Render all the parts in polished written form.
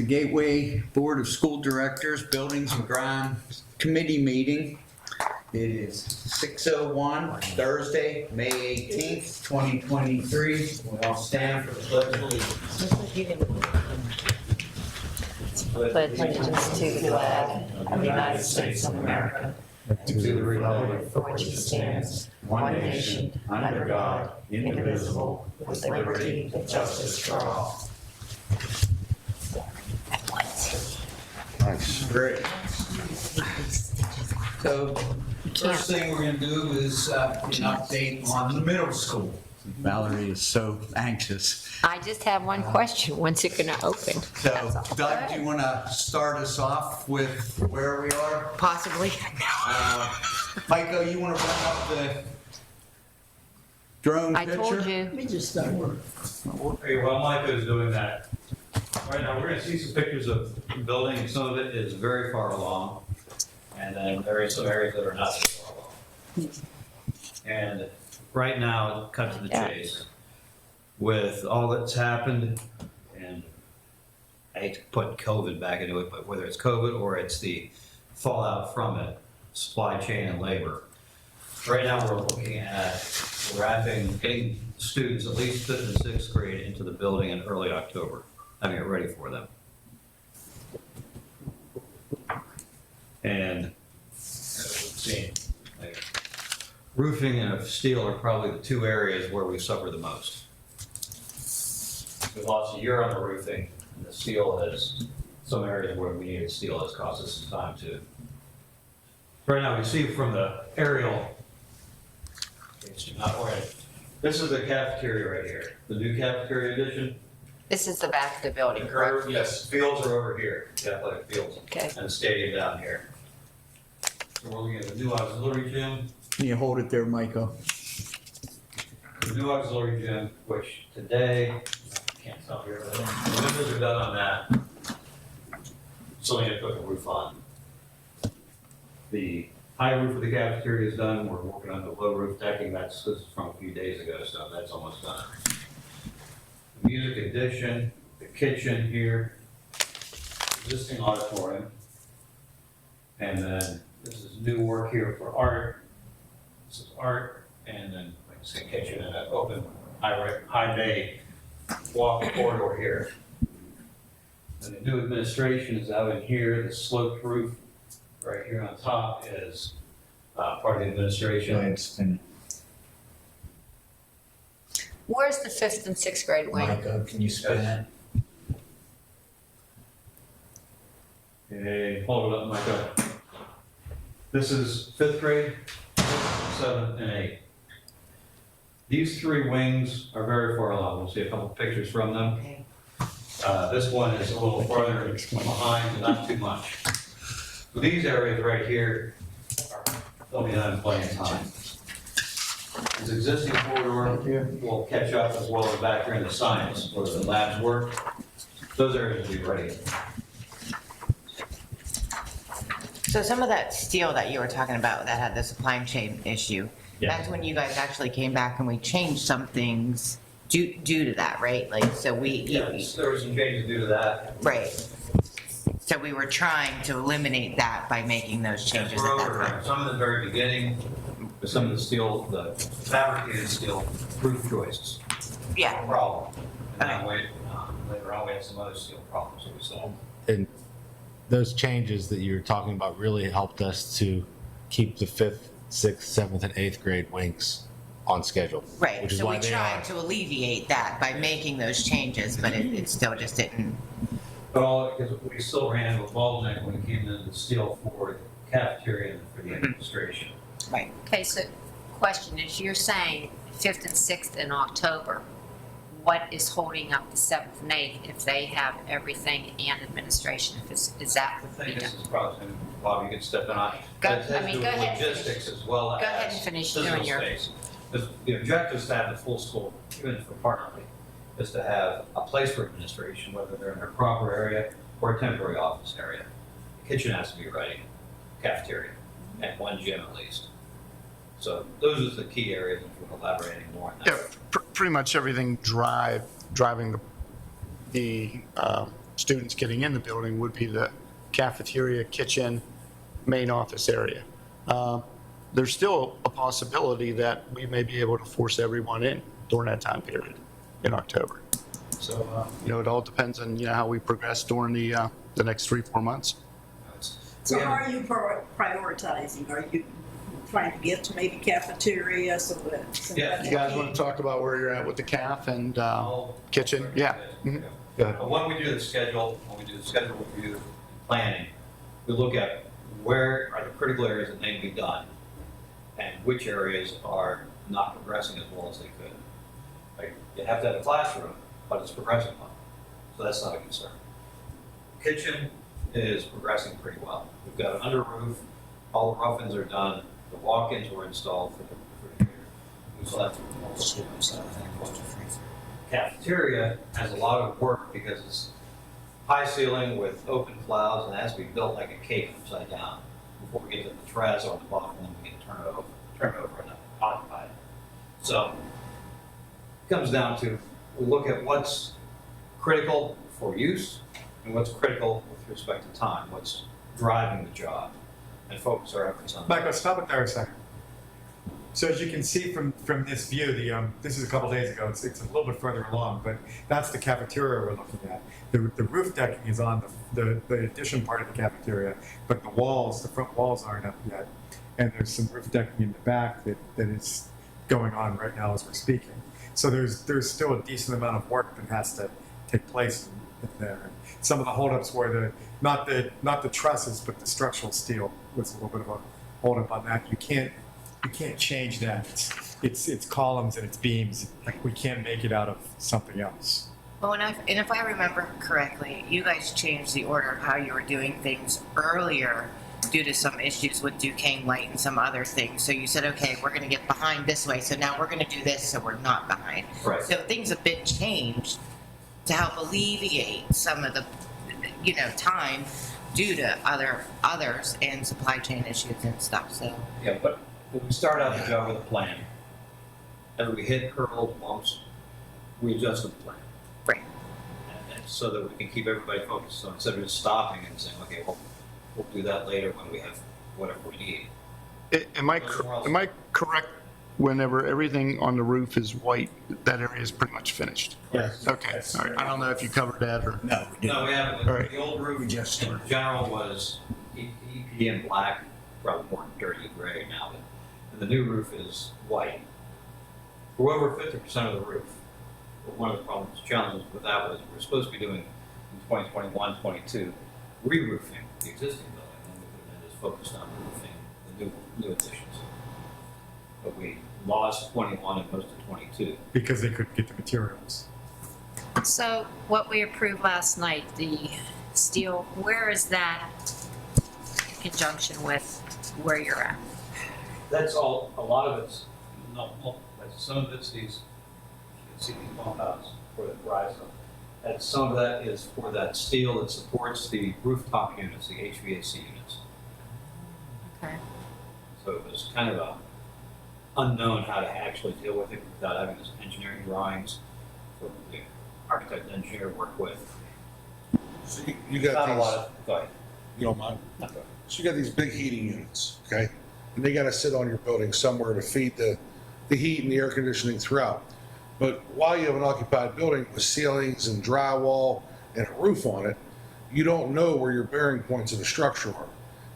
the Gateway Board of School Directors, Buildings and Grounds Committee meeting. It is 6:01, Thursday, May 18th, 2023. We all stand for the Pledge of Allegiance. Pledge allegiance to the flag of the United States of America and to the republic for which it stands, one nation, under God, indivisible, with liberty and justice for all. Nice. Great. So, first thing we're going to do is an update on the middle school. Valerie is so anxious. I just have one question. When's it gonna open? So, That's all. Doug, do you want to start us off with where we are? Possibly. Michael, you want to bring up the drone I picture? told you. Okay, while Micah's doing that, right now, we're gonna see some pictures of the building. Some of it is very far along, and then there are some areas that are not so far along. And right now, cut to the chase, with all that's happened, and I hate to put COVID back into it, but whether it's COVID or it's the fallout from it, supply chain and labor. Right now, we're looking at getting students, at least 5th and 6th grade, into the building in early October, having it ready for them. And, let's see, like, roofing and steel are probably the two areas where we suffer the most. We've lost a year on the roofing, and the steel has, some areas where we needed steel has cost us some time too. Right now, we see from the aerial, it's not right. This is the cafeteria right here, the new cafeteria addition. This is the back of the building, The correct? curve, yes, fields are over here, the athletic fields, Okay. and the stadium down here. So we're looking at the new auxiliary gym, Can you hold it there, Michael? the new auxiliary gym, which today, I can't tell here, but the windows are done on that. So we have to put the roof on. The high roof of the cafeteria is done, we're working on the low roof decking, this is from a few days ago, so that's almost done. The music addition, the kitchen here, existing auditorium, and then this is new work here for art. This is art, and then, like I say, kitchen and an open high bay walk corridor here. And the new administration is out in here. The sloped roof right here on top is part of the administration. Where's the 5th and 6th grade wing? Michael, can you spin it? Okay, hold it up, Micah. This is 5th grade, 6th, 7th, and 8th. These three wings are very far along. We'll see a couple pictures from them. Okay. This one is a little farther behind, but not too much. So these areas right here they'll be done in plenty of time. This existing corridor will catch up as well as back here in the science where the labs work. Those areas will be ready. So some of that steel that you were talking about that had the supply chain issue, that's when you guys actually came back and we changed some things due to that, right? Like, so Yes, there were some changes due to that. right. So we were trying to eliminate that by making those changes We're at that over time. some of the very beginning, with some of the steel, the fabricated steel roof joists. Yeah, Problem. And then later on, we had some other steel problems that we solved. And those changes that you're talking about really helped us to keep the 5th, 6th, 7th, and 8th grade wings on schedule. right. Which is So why we they tried are. to alleviate that by making those changes, but it still just didn't. But all, because we still ran into a bottleneck when it came to the steel for the cafeteria and for the administration. Right. Okay, so question is, you're saying 5th and 6th in October. What is holding up the 7th and 8th if they have everything and administration? Is that I what we think do? this is probably, Bob, you can step in on. Go- It has I to mean, do go with ahead and logistics as well as. Go ahead and finish doing physical your- space. Because the objective is to have the full school, even for partly, is to have a place for administration, whether they're in their proper area or a temporary office area. The kitchen has to be ready, cafeteria, and one gym at least. So those are the key areas, if we're elaborating more on that. Yeah, pretty much everything driving the students getting in the building would be the cafeteria, kitchen, main office area. There's still a possibility that we may be able to force everyone in during that time period in October. So, it all depends on, how we progress during the next 3-4 months. So how are you prioritizing? Are you trying to get to maybe cafeteria, so that? Yeah. You guys want to talk about where you're at with the caf and kitchen? Yeah. Mhm. Go ahead. When we do the schedule review planning, we look at where are the critical areas that need to be done and which areas are not progressing as well as they could. Like, you have to have a classroom, but it's progressing well, so that's not a concern. Kitchen is progressing pretty well. We've got an under roof, all the rough-ins are done, the walk-ins were installed for the year. We still have to. Cafeteria has a lot of work because it's high ceiling with open clouds and it has to be built like a cake upside down before we get to the terrazzo on the bottom, and then we can turn it over and occupy it. So it comes down to, we look at what's critical for use and what's critical with respect to time, what's driving the job, and focus our efforts on that. Michael, stop it there a second. So as you can see from this view, this is a couple days ago, it's a little bit further along, but that's the cafeteria we're looking at. The roof decking is on the addition part of the cafeteria, but the front walls aren't up yet. And there's some roof decking in the back that is going on right now as we're speaking. So there's still a decent amount of work that has to take place in there. And some of the holdups were not the trusses, but the structural steel was a little bit of a holdup on that. You can't change that. It's columns and it's beams. Like, we can't make it out of something else. Well, and if I remember correctly, you guys changed the order of how you were doing things earlier due to some issues with Duquesne Light and some other things. So you said, okay, we're going to get behind this way, so now we're going to do this so we're not behind. Right. So things have been changed to help alleviate some of the, time due to others and supply chain issues and stuff. So Yeah, but when we start out the job with a plan, as we hit hurdles, bumps, we adjust the plan. right. And so that we can keep everybody focused. So instead of just stopping and saying, okay, well, we'll do that later when we have whatever we need. Am I correct? Whenever everything on the roof is white, that area is pretty much finished? Yes. Okay, all right. I don't know if you covered that or. No, we No, didn't. we haven't. All right. The old roof We just started. in general was EP in black, probably more dirty gray now, but the new roof is white. We're over 50% of the roof. But one of the challenges with that was we're supposed to be doing in 2021, 22, re-roofing the existing building, and we just focused on roofing the new additions. But we lost 21 and most of 22. Because they couldn't get the materials. So what we approved last night, the steel, where is that in conjunction with where you're at? That's all, a lot of it's, some of it's these, you can see these bump outs for the rise up. And some of that is for that steel that supports the rooftop units, the HVAC units. Okay. So it was kind of a unknown how to actually deal with it without having those engineering drawings for the architect and engineer to work with. So you Not got a lot these, of, go ahead. you don't mind? So you got these big heating units, okay? And they gotta sit on your building somewhere to feed the heat and the air conditioning throughout. But while you have an occupied building with ceilings and drywall and a roof on it, you don't know where your bearing points of the structure are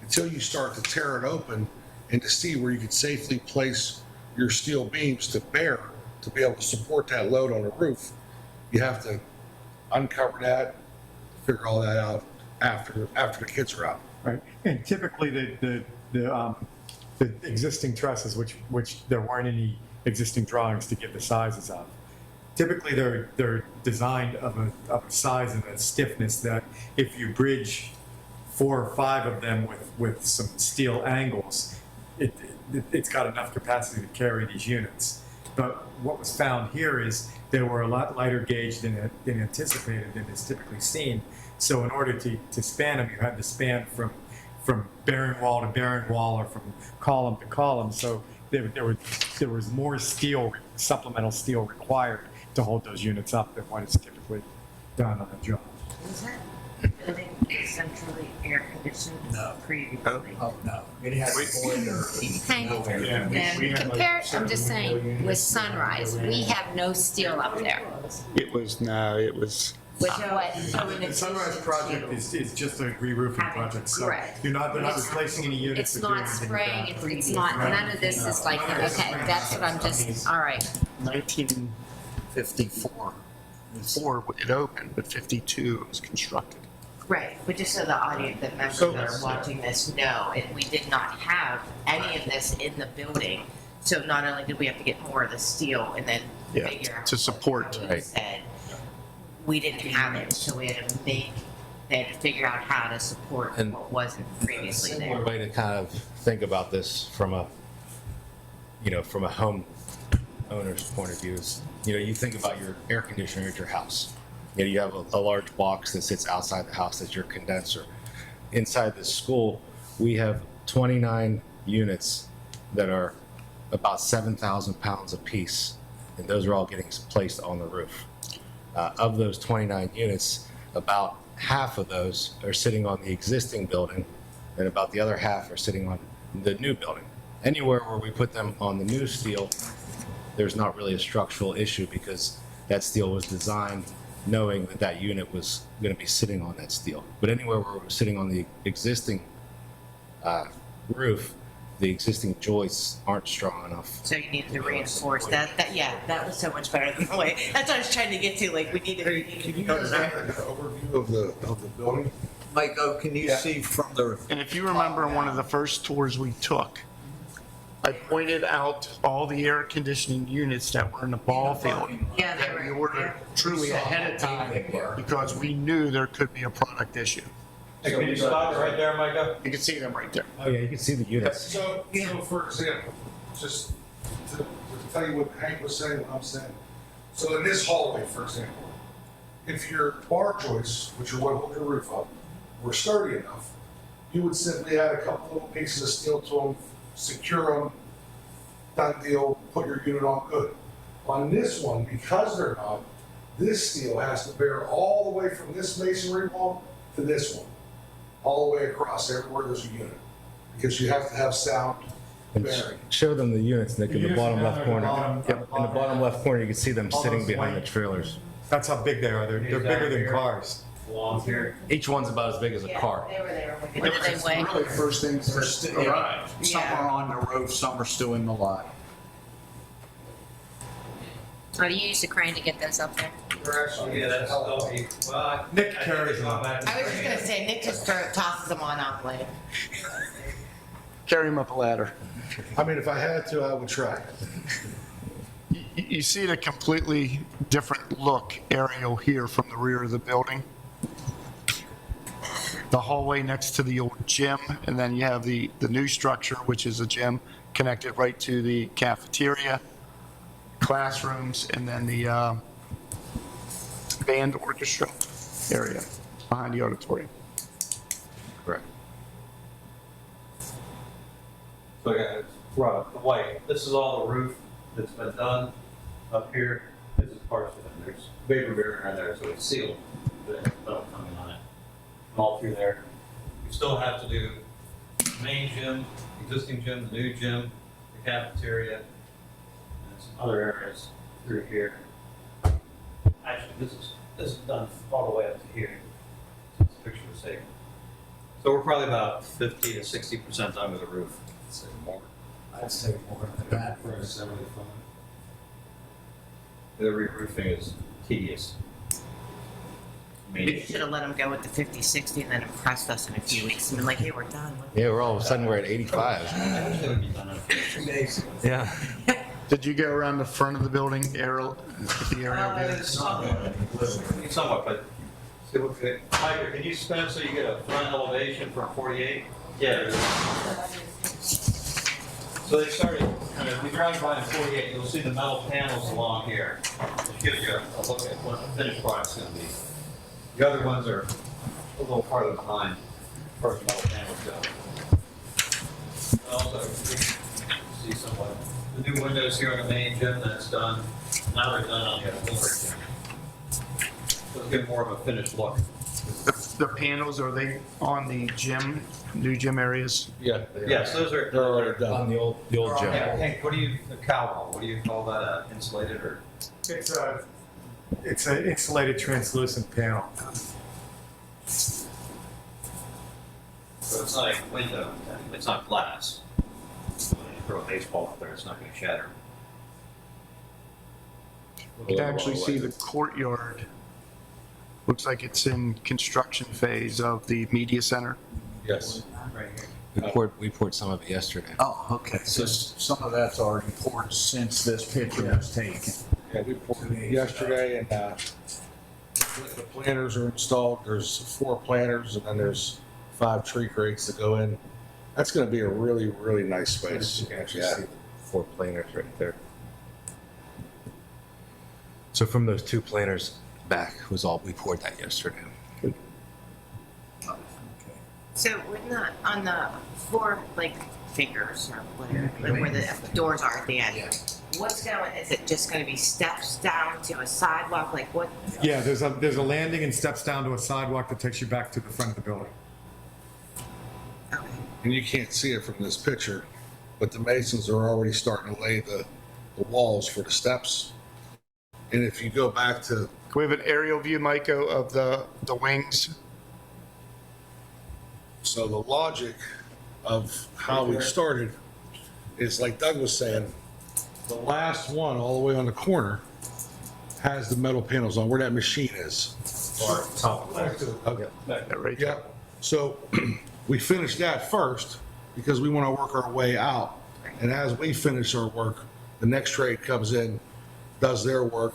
until you start to tear it open and to see where you could safely place your steel beams to bear to be able to support that load on the roof. You have to uncover that, figure all that out after the kids are out. Right, and typically the existing trusses, which there weren't any existing drawings to give the sizes of, typically they're designed of a size and a stiffness that if you bridge 4 or 5 of them with some steel angles, it's got enough capacity to carry these units. But what was found here is they were a lot lighter gauge than anticipated than is typically seen. So in order to span them, you had to span from bearing wall to bearing wall or from column to column. So there was more steel, supplemental steel required to hold those units up than what is typically done on a job. Was that centrally air conditioned No. previously? Oh, no. It has a boiler. Hang No air Yeah, we- And we had, like, compare, I'm certain just window saying, with units, Sunrise, we have no steel up there. It was, With So- what? so in The Sunrise addition project to- is just a re-roofing project, so Correct. they're not It's- replacing any units. It's or doing not anything with spraying, that. it's not, none of this is like, okay, that's what I'm just, all right. 1954. Before it opened, but 52 it was constructed. Right, but just so the audience, the members So- that are watching this know, we did not have any of this in the building. So not only did we have to get more of the steel and then Yeah, figure out. to support, how it right. said, we didn't have it, so we had to they had to figure out how to support And what wasn't previously Similar there. way to kind of think about this from a, from a home owner's point of view is, you think about your air conditioner at your house. You have a large box that sits outside the house that's your condenser. Inside the school, we have 29 units that are about 7,000 pounds apiece, and those are all getting placed on the roof. Of those 29 units, about half of those are sitting on the existing building, and about the other half are sitting on the new building. Anywhere where we put them on the new steel, there's not really a structural issue because that steel was designed knowing that that unit was going to be sitting on that steel. But anywhere where we're sitting on the existing roof, the existing joists aren't strong enough. So you needed to reinforce that, yeah, that was so much better than the way, that's what I was trying to get to, like, we needed Can to you go to guys that. have an overview of the building? Mike, can you see from the, And if you remember in one of the first tours we took, I pointed out all the air conditioning units that were in the ball field. Yeah, they That we were. ordered truly ahead of time because we knew there could be a product issue. Hey, can you stop it right there, Micah? You can see them right there. Oh yeah, you can see the units. So for example, just to tell you what Hank was saying, what I'm saying. So in this hallway, for example, if your bar joists, which are what hold your roof up, were sturdy enough, you would simply add a couple little pieces of steel to them, secure them, done deal, put your unit on good. On this one, because they're not, this steel has to bear all the way from this masonry wall to this one, all the way across everywhere there's a unit, because you have to have sound And bearing. show them the units, Nick, in the Units bottom down left there, corner. bottom- Yep, in the bottom left corner, you can see them All sitting those behind the white- trailers. That's how big they are. They're bigger than cars. Along here. Each one's about as big as a car. They were there. What do they weigh? really first things first, some Yeah. are on the roof, some are still in the lot. Or do you use the crane to get those up there? Yeah, that's, well. Nick carries them. I was just gonna say, Nick just tosses them on out later. Carry them up a ladder. I mean, if I had to, I would try. You see the completely different look aerial here from the rear of the building. The hallway next to the old gym, and then you have the new structure, which is a gym connected right to the cafeteria, classrooms, and then the band orchestra area behind the auditorium. Correct. So I got right, the white, this is all the roof that's been done up here. This is partial, and there's vapor barrier in there, so it's sealed. But it's metal coming on it. All through there. You still have to do the main gym, existing gym, the new gym, the cafeteria, and some other areas through here. Actually, this is done all the way up to here. This picture was taken. So we're probably about 50 to 60% done with the roof. I'd say more than that for a 75. The re-roofing is tedious. I You mean, should have let them go with the 50, 60 and then impressed us in a few weeks and been like, hey, we're done. Yeah, we're all of a sudden we're at 85. it would be done in 2 days. Yeah. Did you go around the front of the building, aerial, the aerial view? somewhat, but see what, Micah, can you spin so you get a front elevation from 48? Yeah. So they started, if you drive by in 48, you'll see the metal panels along here. It gives you a look at what the finished product's gonna be. The other ones are a little farther behind, as far as the metal panels go. Also, you can see somewhat, the new windows here on the main gym, that's done. Now they're done on the other gym. So it'll give more of a finished look. The panels, are they on the gym, new gym areas? Yeah. Yes, those are. They're already done. On the old gym. Yeah, Hank, what do you, the cow wall, what do you call that, insulated or? It's an insulated translucent panel. So it's not a window, it's not glass. When you throw a baseball up there, it's not gonna shatter. You can actually see the courtyard. Looks like it's in construction phase of the media center. Yes. Right here. We poured some of it yesterday. Oh, okay, so some of that's already poured since this picture was taken. Yeah, we poured it yesterday, and the planters are installed. There's 4 planters, and then there's 5 tree crates that go in. That's going to be a really, really nice space. You can actually Yeah. see. 4 planters right there. So from those 2 planters back was all, we poured that yesterday. So when on the 4 like fingers or whatever, like where the doors are at the end, what's going, is it just gonna be steps down to a sidewalk, like what? Yeah, there's a landing and steps down to a sidewalk that takes you back to the front of the building. Okay. And you can't see it from this picture, but the masons are already starting to lay the walls for the steps. And if you go back to, Can we have an aerial view, Maiko, of the wings? so the logic of how we started is like Doug was saying, the last one all the way on the corner has the metal panels on where that machine is. Or top left. Okay. That right Yeah, so we finished that first because we want to work our way out. And as we finish our work, the next trade comes in, does their work,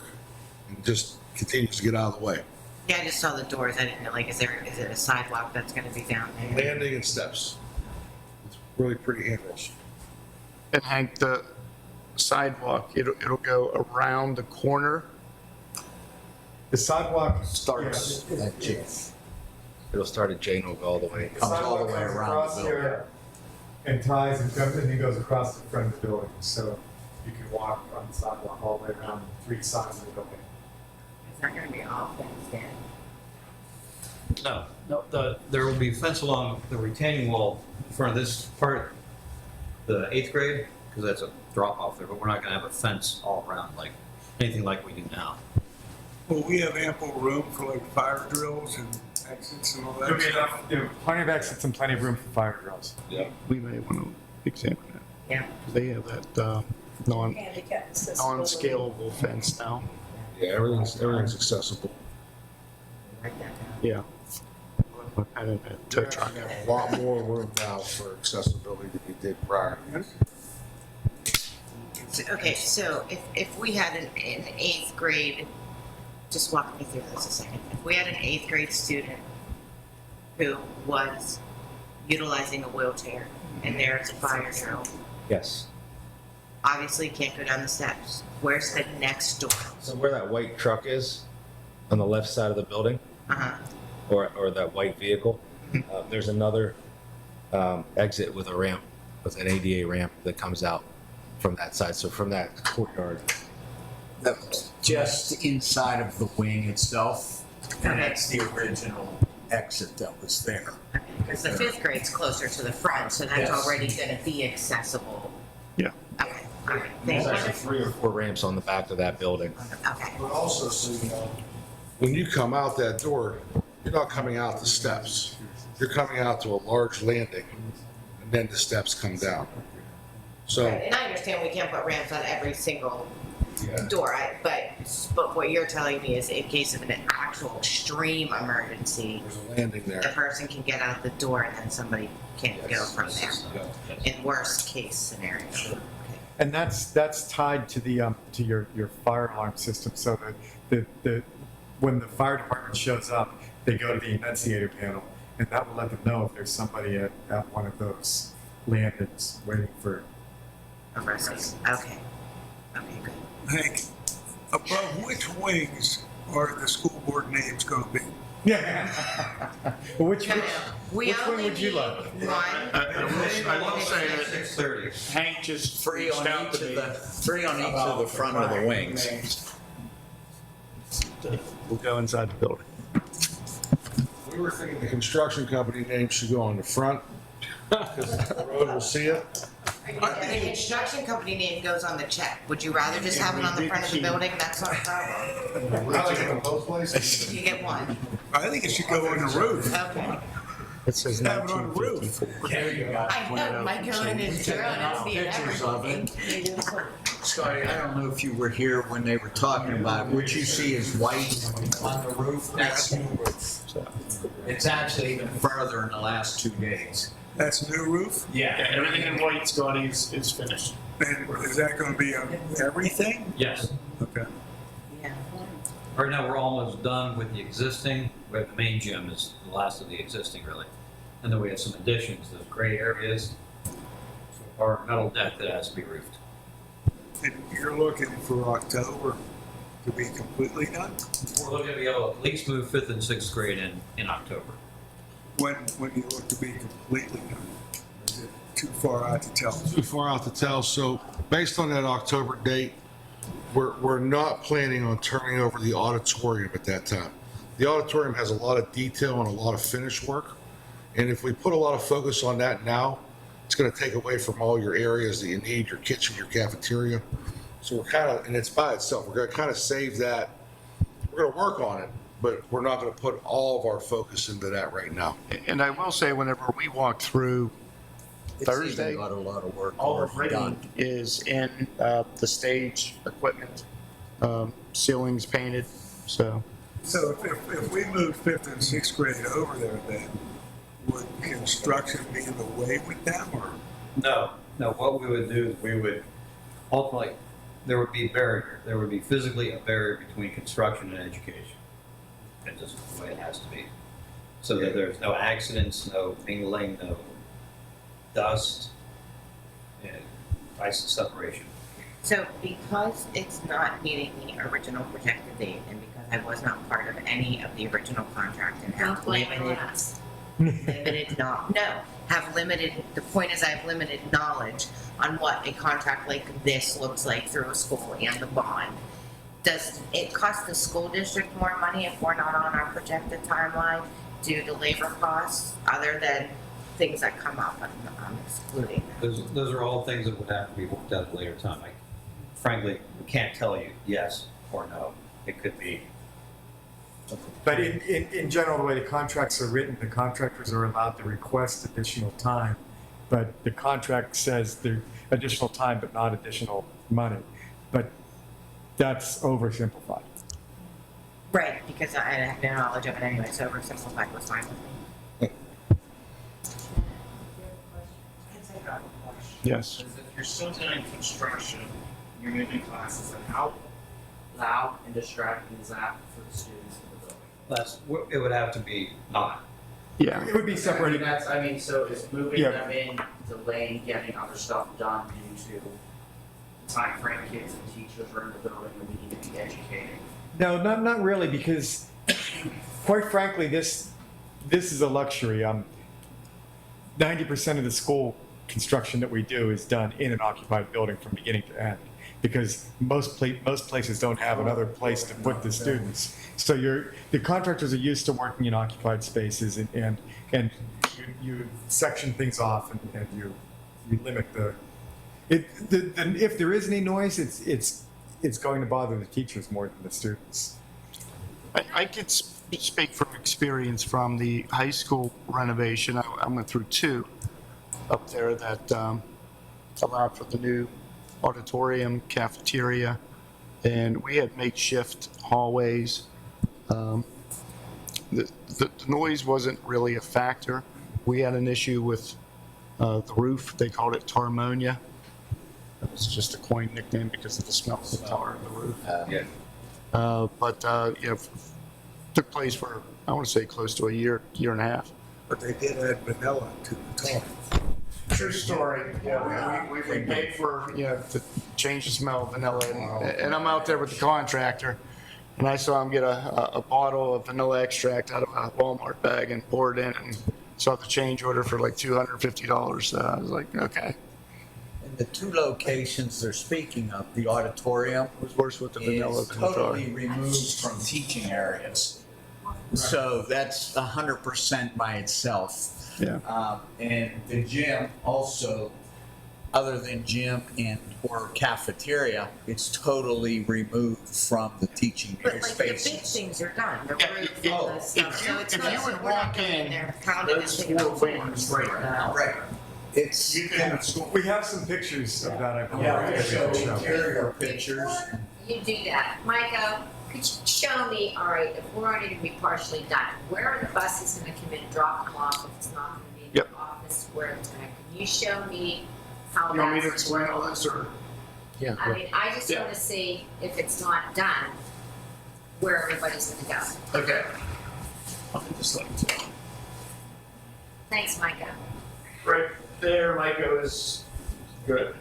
and just continues to get out of the way. Yeah, I just saw the doors, I didn't know, like, is it a sidewalk that's gonna be down there? Landing and steps. It's really pretty handrails. And Hank, the sidewalk, it'll go around the corner. The sidewalk Starts at J. It'll start at Jane, will go all the way. Comes all the way around the building. And ties and comes, and he goes across the front of the building, so you can walk on the sidewalk all the way around 3 sides of the building. It's not gonna be all fenced in. No, there will be fence along the retaining wall in front of this part, the 8th grade, because that's a drop off there, but we're not gonna have a fence all around like, anything like we do now. Will we have ample room for like fire drills and exits and all that? There'll be enough, plenty of exits and plenty of room for fire drills. We may want to examine that. Yeah. They have that non-scalable fence now. Yeah, everything's accessible. Write that down. Yeah. I don't know, tow truck. A lot more room now for accessibility than we did prior. Okay, so if we had an 8th grade, just walk me through this a second. If we had an 8th grade student who was utilizing a wheelchair and there's a fire drill, Yes. obviously can't go down the steps. Where's the next door? So where that white truck is, on the left side of the building, Uh-huh. or that white vehicle, there's another exit with a ramp, with an ADA ramp that comes out from that side. So from that courtyard. That's just inside of the wing itself, and that's the original exit that was there. Because the 5th grade's closer to the front, so that's Yes. already gonna be accessible. Yeah. Okay, all right, There's thank actually 3 or 4 ramps on the back of that building. you. Okay, But also, so you know, when you come out that door, you're not coming out the steps. You're coming out to a large landing, and then the steps come down. So, right, and I understand we can't put ramps on every single yeah, door, but what you're telling me is in case of an actual extreme emergency, there's a landing the there. person can get out the door and then somebody can't go from there. Yeah. In worst case scenario. Okay. And that's tied to the to your fire alarm system, so that the when the fire department shows up, they go to the enunciator panel, and that will let them know if there's somebody at one of those landings waiting for. A worst case. Okay. Okay, good. Hank, above which wings are the school board names going to be? Yeah. Which No, no, we which one only would you need like? one. I will say that 6:30. Hank just Three reached on out each to of me. the, three on each of the front of the wings. We'll go inside the building. We were thinking the construction company name should go on the front, because the road will see it. The construction company name goes on the check. Would you rather just have it on the front of the building? That's not a problem. I like it in both places. You get one. I think it should go on the roof. Okay. It says Have it on the roof. 1954. I know, might go in his drill and it'll be in Pictures of everything. Scotty, I don't know if you were here when they were talking about it. What you see is white on the roof. That's new roof. It's actually even further in the last 2 days. That's new roof? Yeah, everything in white, Scotty, is finished. And is that gonna be on everything? Yes. Okay. Yeah. Right now, we're almost done with the existing, where the main gym is the last of the existing, really. And then we have some additions, those gray areas, our metal deck that has to be roofed. And you're looking for October to be completely done? We're looking to be able to at least move 5th and 6th grade in October. When do you look to be completely done? Is it too far out to tell? Too far out to tell, so based on that October date, we're not planning on turning over the auditorium at that time. The auditorium has a lot of detail and a lot of finish work, and if we put a lot of focus on that now, it's gonna take away from all your areas that you need, your kitchen, your cafeteria. So we're kind of, and it's by itself, we're gonna kind of save that. We're gonna work on it, but we're not gonna put all of our focus into that right now. And I will say, whenever we walk through Thursday, It's even got a lot of work all of already done. Brittany is in the stage equipment, ceilings painted, so. So if we move 5th and 6th grade over there, then would construction be in the way with them, or? No, what we would do is we would ultimately, there would be a barrier. There would be physically a barrier between construction and education. That's just the way it has to be. So that there's no accidents, no mingling, no dust, and ice separation. So because it's not meeting the original projected date and because I was not part of any of the original contract and Don't have blame it on limited, us. have limited, the point is I have limited knowledge on what a contract like this looks like through a school and the bond. Does it cost the school district more money if we're not on our projected timeline due to labor costs, other than things that come up? I'm excluding them. Those are all things that would have to be worked out at a later time. Frankly, we can't tell you yes or no. It could be. But in general, the way the contracts are written, the contractors are allowed to request additional time. But the contract says the additional time, but not additional money. But that's oversimplified. Right, because I have no knowledge of it anyway, so oversimplified was fine with me. Yes. Is if you're still doing construction, you're moving classes, and how loud and distracting is that for the students in the building? It would have to be not. Yeah. It would be separated. So is moving Yeah. them in delaying getting other stuff done due to the time frame kids and teachers are in the building and we need to be educating? No, not really, because quite frankly, this is a luxury. 90% of the school construction that we do is done in an occupied building from beginning to end, because most places don't have another place to put the students. So the contractors are used to working in occupied spaces, and you section things off and you limit if there is any noise, it's going to bother the teachers more than the students. I could speak from experience from the high school renovation. I went through 2 up there that allowed for the new auditorium, cafeteria, and we had makeshift hallways. The noise wasn't really a factor. We had an issue with the roof. They called it tarmonia. It was just a coined nickname because of the smell of the tar in the roof. Yeah. Took place for, I want to say, close to a year and a half. But they did add vanilla to the top. True story. Yeah, we paid for, to change the smell of vanilla. And I'm out there with the contractor, and I saw him get a bottle of vanilla extract out of a Walmart bag and pour it in, and saw the change order for like $250. I was like, okay. And the 2 locations they're speaking of, the auditorium, It was worse with the vanilla is than the tar. totally removed from teaching areas. So that's 100% by itself. Yeah. And the gym also, other than gym and or cafeteria, it's totally removed from the teaching But like the big spaces. things are done, the Yeah, roof if- and the stuff, so it's if not, you would so we're not walk going in there pounding and those taking four up wings floors. right now, Right. It's, you can have school. We have some pictures of that, I believe. Yeah, we show can show. interior pictures. You do that. Micah, could you show me, all right, if we're already gonna be partially done, where are the buses gonna come in, drop them off if it's not gonna be in Yep. the office, where it's gonna, can you show me how You want me to that's explain all this, or? Yeah. I mean, I just Yeah. wanna see if it's not done, where everybody's gonna go. Okay. Let me just let you know. Thanks, Micah. Right there, Micah, is good.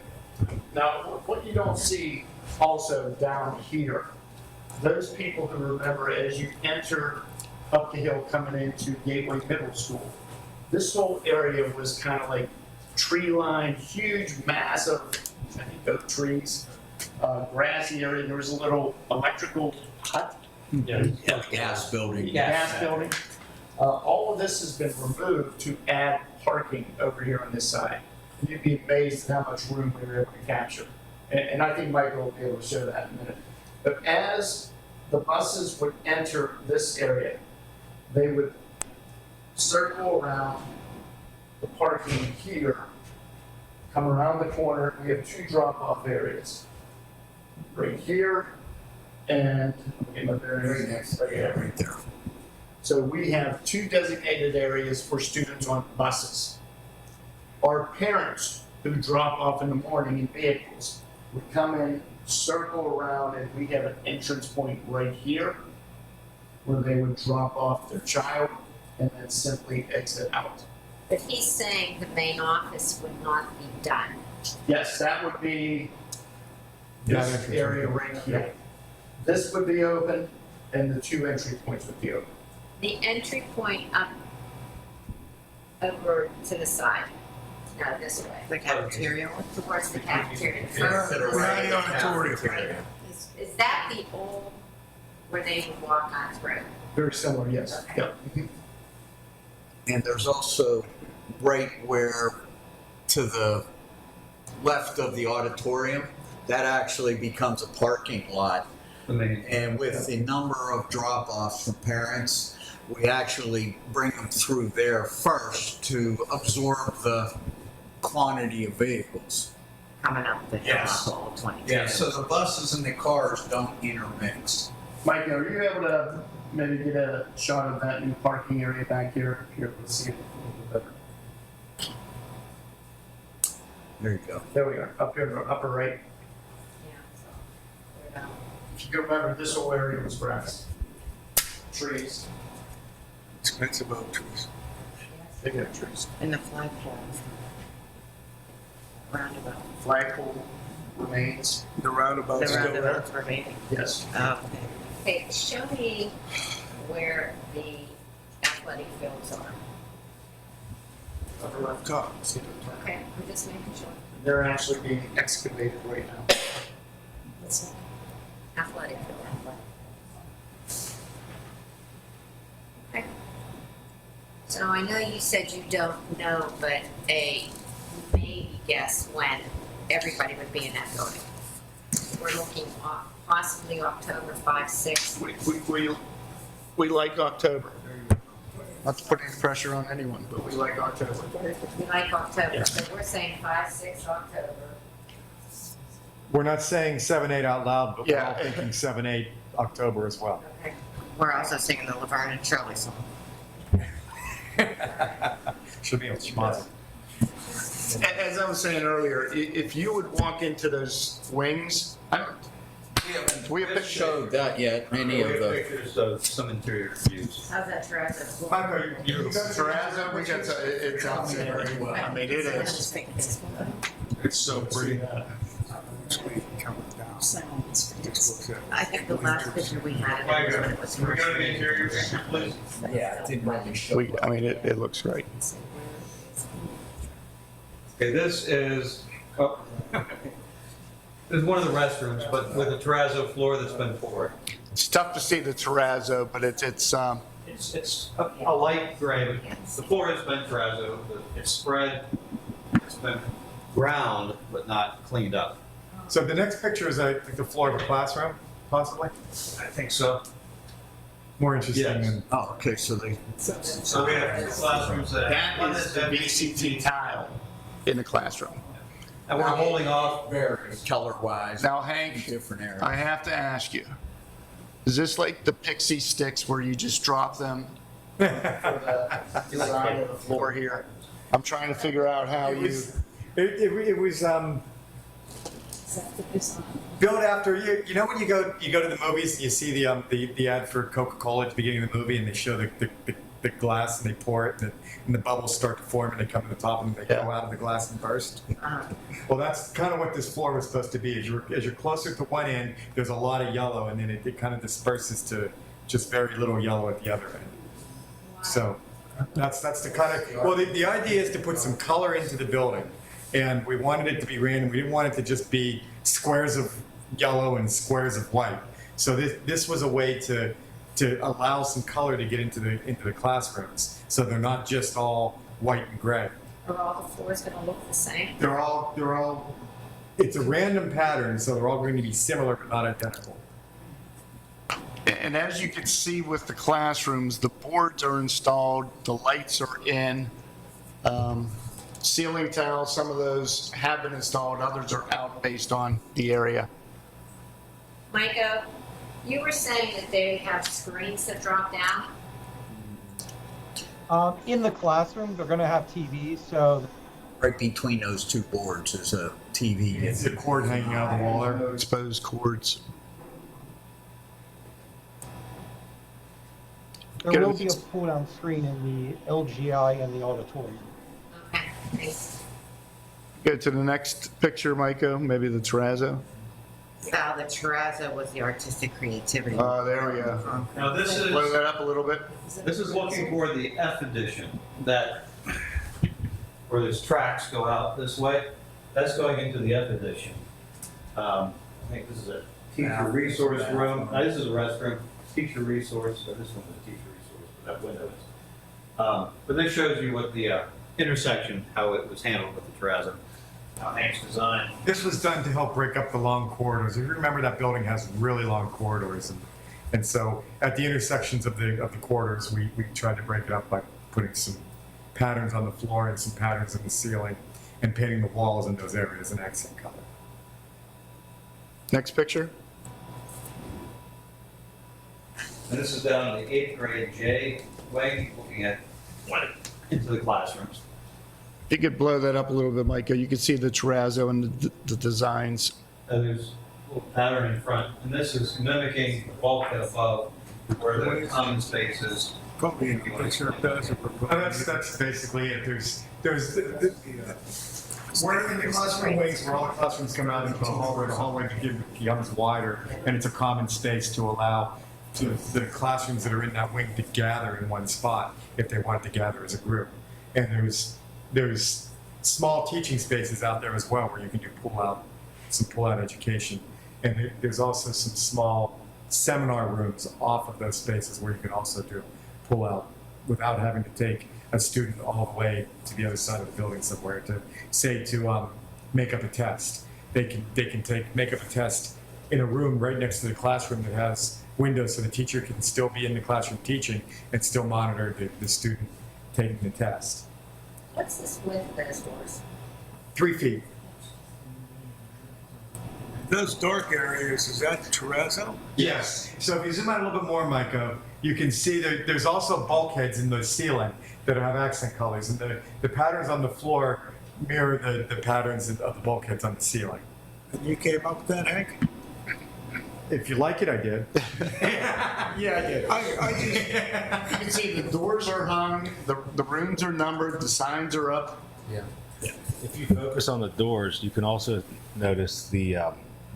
Now, what you don't see also down here, those people who remember as you enter up the hill coming into Gateway Middle School, this whole area was kind of like tree lined, huge mass of, I think, oak trees, grassy area. There was a little electrical hut. Yeah. gas building. Gas building. All of this has been removed to add parking over here on this side. You'd be amazed at how much room we were able to capture. And I think Michael will be able to show that in a minute. But as the buses would enter this area, they would circle around the parking here, come around the corner. We have two drop-off areas. Right here, and let me get my bearings. Right here. Right there. So we have two designated areas for students on buses. Our parents who drop off in the morning in vehicles would come in, circle around, and we have an entrance point right here where they would drop off their child and then simply exit out. But he's saying the main office would not be done. Yes, that would be That this entrance area would be- right here. This would be open and the two entry points would be open. The entry point up over to the side, no, this way, The cafeteria one? towards the cafeteria. Yeah, to the right. Right auditorium. Is that the old, where they would walk on through? Very similar, yes. Yep. And there's also right where, to the left of the auditorium, that actually becomes a parking lot. The main. And with the number of drop-offs from parents, we actually bring them through there first to absorb the quantity of vehicles. Coming up the Yes. hill, all 20. Yeah, so the buses and the cars don't intermix. Mike, are you able to maybe get a shot of that new parking area back here? If you're able to see it a little bit better. There you go. There we are, up here, in the upper right. Yeah, so, we're down. If you can remember, this whole area was grass. Trees, Expensive oak trees. big oak trees. And the flagpole. Roundabout. Flagpole remains, The roundabout. The still there? roundabout's remaining. yes. Oh, okay. Okay, show me where the athletic fields are. Upper left top, see the top. Okay, I'm just making sure. They're actually being excavated right now. It's athletic field. Okay. So I know you said you don't know, but maybe guess when everybody would be in that building. We're looking possibly October 5, 6. We like October. Not to put any pressure on anyone, but we like October. We like October, Yeah. so we're saying 5, 6 October. We're not saying 7/8 out loud, but we're all Yeah. thinking 7/8 October as well. Okay. We're also singing the Laverne and Shirley song. Should be able to schmozz it. As I was saying earlier, if you would walk into those wings, we have Haven't showed that yet, any We of have the, pictures of some interior views. How's that terrazzo? Terrazzo, we got it's outstanding. I mean, it is. It's so pretty. Actually, coming down. I think the last picture we had was when it was Can we first go to the made. interior picture, please? yeah, it didn't really show. I mean, it looks great. Okay, this is, oh, this is one of the restrooms, but with a terrazzo floor that's been poured. It's tough to see the terrazzo, but It's a light gray, but the floor has been terrazzo, but it's spread, it's been ground, but not cleaned up. So the next picture is, I think, the floor of a classroom, possibly? I think so. More interesting Yes. than. Oh, okay, so they. So we have two classrooms that. That is the VCT tile in the classroom. And we're holding off. Varies color-wise, Now, Hank, different areas. I have to ask you, is this like the pixie sticks where you just drop them for the design of the floor here? I'm trying to figure out how It you, was, it was built after you know when you go to the movies and you see the ad for Coca-Cola at the beginning of the movie and they show the glass and they pour it and the bubbles start to form and they come to the top and they go out of the glass and burst. Well, that's kind of what this floor was supposed to be. As you're closer to one end, there's a lot of yellow and then it kind of disperses to just very little yellow at the other end. So that's the kind of, well, the idea is to put some color into the building. And we wanted it to be random. We didn't want it to just be squares of yellow and squares of white. So this was a way to allow some color to get into the classrooms. So they're not just all white and gray. Are all the floors gonna look the same? They're all, it's a random pattern, so they're all going to be similar but not identical. and as you can see with the classrooms, the boards are installed, the lights are in. Ceiling tiles, some of those have been installed, others are out based on the area. Micah, you were saying that they have screens that drop down? In the classroom, they're going to have TVs, so Right between those two boards is a TV. It's a cord hanging out of the wall there. Exposed cords. there will be a pull-down screen in the LGI and the auditorium. Okay, thanks. Go to the next picture, Micah, maybe the terrazzo. Now, the terrazzo was the artistic creativity. There we go. Now this Blow is, that up a little bit. this is looking for the F edition, that, where those tracks go out this way, that's going into the F edition. I think this is a teacher resource room, this is a restroom, teacher resource, so this one's a teacher resource, but that window is. But this shows you what the intersection, how it was handled with the terrazzo, how Hank's design. This was done to help break up the long corridors. If you remember, that building has really long corridors, and so at the intersections of the corridors, we tried to break it up by putting some patterns on the floor and some patterns in the ceiling, and painting the walls in those areas an accent color. Next picture. And this is down in the 8th grade J wing, looking at into the classrooms. If you could blow that up a little bit, Micah, you can see the terrazzo and the designs. And there's a little pattern in front, and this is mimicking the bulkhead above where the common space is. Probably in the picture does. That's basically it. There's we're in the classroom wings where all the classrooms come out into the hallway becomes wider, and it's a common space to allow to the classrooms that are in that wing to gather in one spot if they wanted to gather as a group. And there's small teaching spaces out there as well where you can do some pull-out education. And there's also some small seminar rooms off of those spaces where you can also do pull-out without having to take a student all the way to the other side of the building somewhere to make up a test. They can make up a test in a room right next to the classroom that has windows so the teacher can still be in the classroom teaching and still monitor the student taking the test. What's this width of those doors? 3 feet. Those dark areas, is that terrazzo? Yes. So if you zoom out a little bit more, Micah, you can see that there's also bulkheads in the ceiling that have accent colors, and the patterns on the floor mirror the patterns of the bulkheads on the ceiling. And you came up with that, Hank? If you like it, I did. Yeah, I did. I just, You can see the doors are hung, the rooms are numbered, the signs are up. Yeah. If you focus on the doors, you can also notice the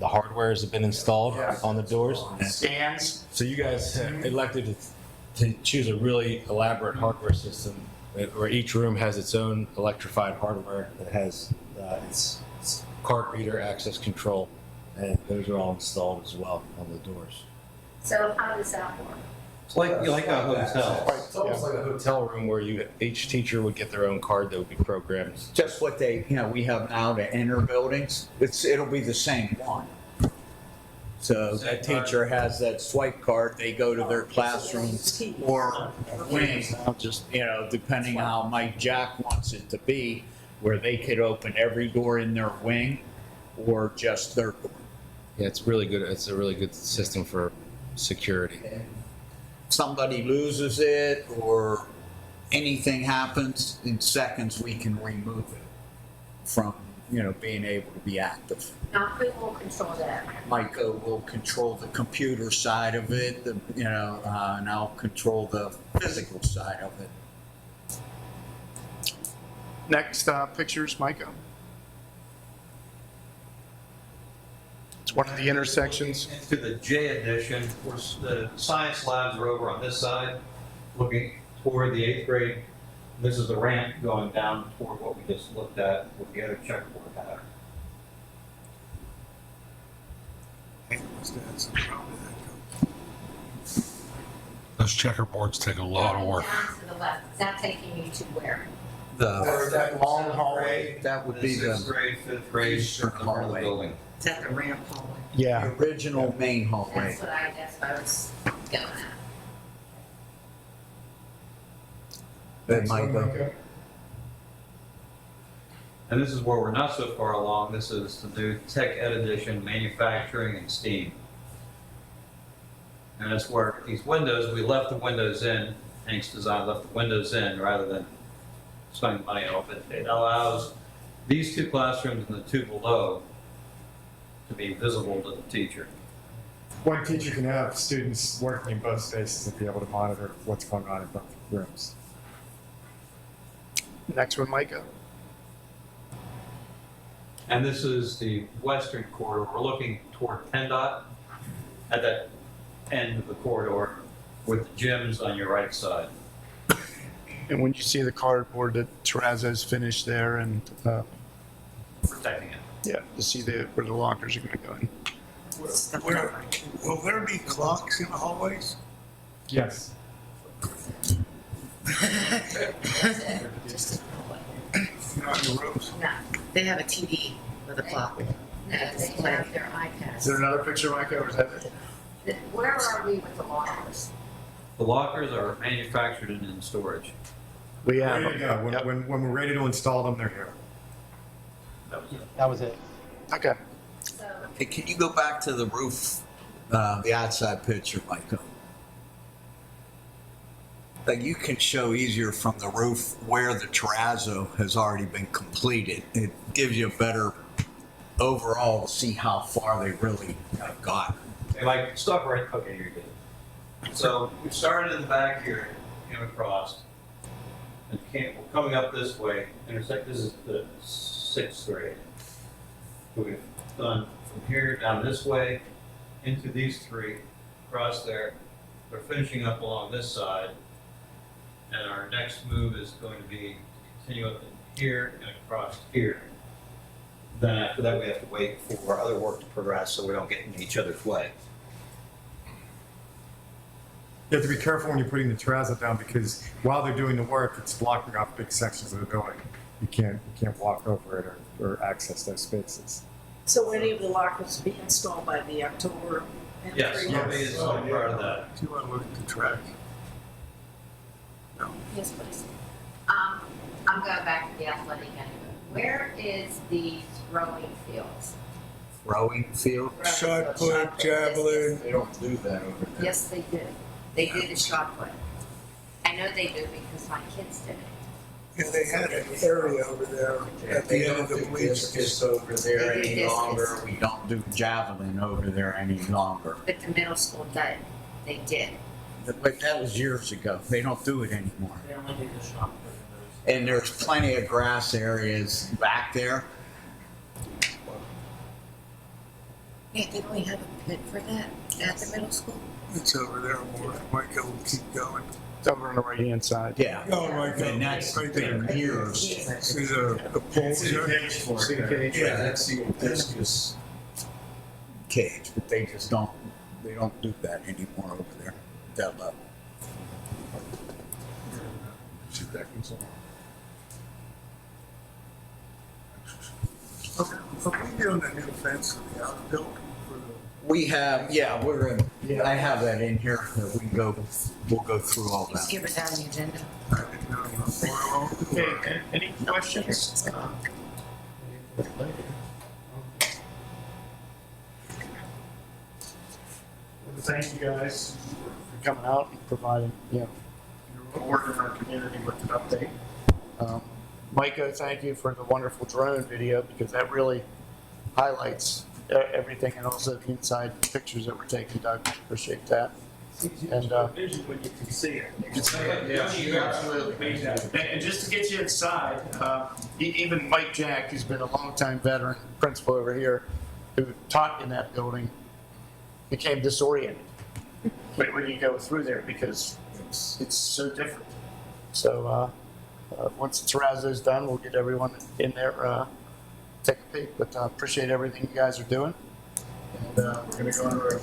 hardware has been installed on the doors. Stands. So you guys have elected to choose a really elaborate hardware system where each room has its own electrified hardware that has its card reader access control, and those are all installed as well on the doors. So how does that work? It's like a hotel. It's almost like a hotel room where each teacher would get their own card that would be programmed. Just what we have now to enter buildings, it'll be the same one. So that teacher has that swipe card, they go to their classrooms or wing, depending how Mike Jack wants it to be, where they could open every door in their wing or just their door. Yeah, it's really good. It's a really good system for security. Somebody loses it or anything happens, in seconds we can remove it from, being able to be active. Now, who will control that? Micah will control the computer side of it, and I'll control the physical side of it. Next pictures, Micah. It's one of the intersections. To the J addition, the science labs are over on this side, looking toward the 8th grade. This is the ramp going down toward what we just looked at with the other checkerboard pattern. Those checkerboards take a lot of work. Down to the left, is that taking you to where? That long hallway, that would be Sixth the grade, 5th grade, Eastern part of the hallway. building. Is that the ramp hallway? Yeah. original main hallway. That's what I was going at. That might go. And this is where we're not so far along. This is the new Tech Ed Edition, Manufacturing and STEAM. And that's where these windows, we left the windows in, Hank's design left the windows in rather than spending money on it. It allows these two classrooms and the two below to be visible to the teacher. One teacher can have students working in both spaces and be able to monitor what's going on in both rooms. Next one, Micah. And this is the western corridor. We're looking toward PennDOT at that end of the corridor with the gyms on your right side. And when you see the cardboard that Terrazzo's finished there, and Protecting it. yeah, to see where the lockers are going to go in. Will there be clocks in the hallways? Yes. Not in the rooms? No, They have a TV with a clock. no, they have their iPads. Is there another picture, Micah, or is that it? Where are we with the lockers? The lockers are manufactured and in storage. We have Ready to go. Yep. When we're ready to install them, they're here. That was it. Okay. So, Hey, can you go back to the roof, the outside picture, Michael? Like you can show easier from the roof where the terrazzo has already been completed. It gives you a better overall to see how far they really have gotten. Hey, Mike, stop right. Okay, you're good. So we started in the back here, came across, and we're coming up this way. Intersect. This is the 6th grade. So we've done from here down this way into these three, across there. We're finishing up along this side, and our next move is going to be continue up in here and across here. Then after that, we have to wait for other work to progress so we don't get in each other's way. You have to be careful when you're putting the terrazzo down because while they're doing the work, it's blocking off big sections of the building. You can't walk over it or access those spaces. So any of the lockers be installed by the October? Yes, Lobby is all part of that. Do you want to look at the track? yes, please. I'm going back to the athletic end. Where is the throwing fields? Throwing field? Shot put, javelin. They don't do that over there. Yes, they do. They do the shot put. I know they do because my kids did it. Yeah, they had an area over there at They the end don't of the do bleachers. discus over there They do any discus. longer. We don't do javelin over there any longer. But the middle school did. They did. But that was years ago. They don't do it anymore. They only do the shot And there's plenty of grass areas back there. Yeah, didn't we have a pit for that at the middle school? It's over there more. Michael will keep going. It's over on the right-hand side. Yeah. Oh, Michael. And that's Right there. been years. See the poles there? See the cage? Yeah, that's the old discus cage, but they don't do that anymore over there, that level. decking's on. Are we doing that new fence in the outbuilding for the? We have, yeah, I have that in here, that we'll go through all Just that. give it down the agenda. Okay, any questions? Thank you guys for coming out and providing, your work in our community with an update. Micah, thank you for the wonderful drone video, because that really highlights everything, and also the inside pictures that were taken, Doug. Appreciate that. And, Vision when you can see it. And just to get you inside, even Mike Jack, who's been a longtime veteran principal over here, who taught in that building, became disoriented when you go through there, because it's so different. So once the terrazzo's done, we'll get everyone in there, take a peek. But appreciate everything you guys are doing. And we're going to go on to our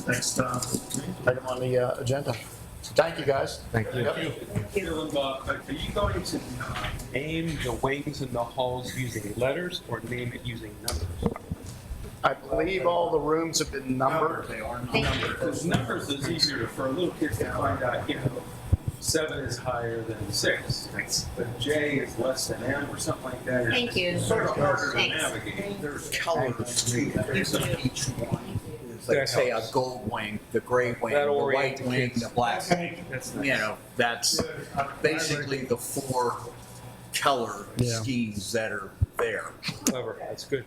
next item on the agenda. So thank you, guys. Thank you. Dylan, are you going to name the wings and the halls using letters or name it using numbers? I believe all the rooms have been numbered. They are numbered. Because numbers is easier for a little kid to find out, 7 is higher than 6. But J is less than M or something like that. Thank you. It's sort of harder to Thanks. navigate. There's colors too, there's each one. Like say a gold wing, the gray wing, That the orients white wing, kids. the black wing. That's nice. You know, that's basically the 4 color Yeah. schemes that are there. Clever, that's good.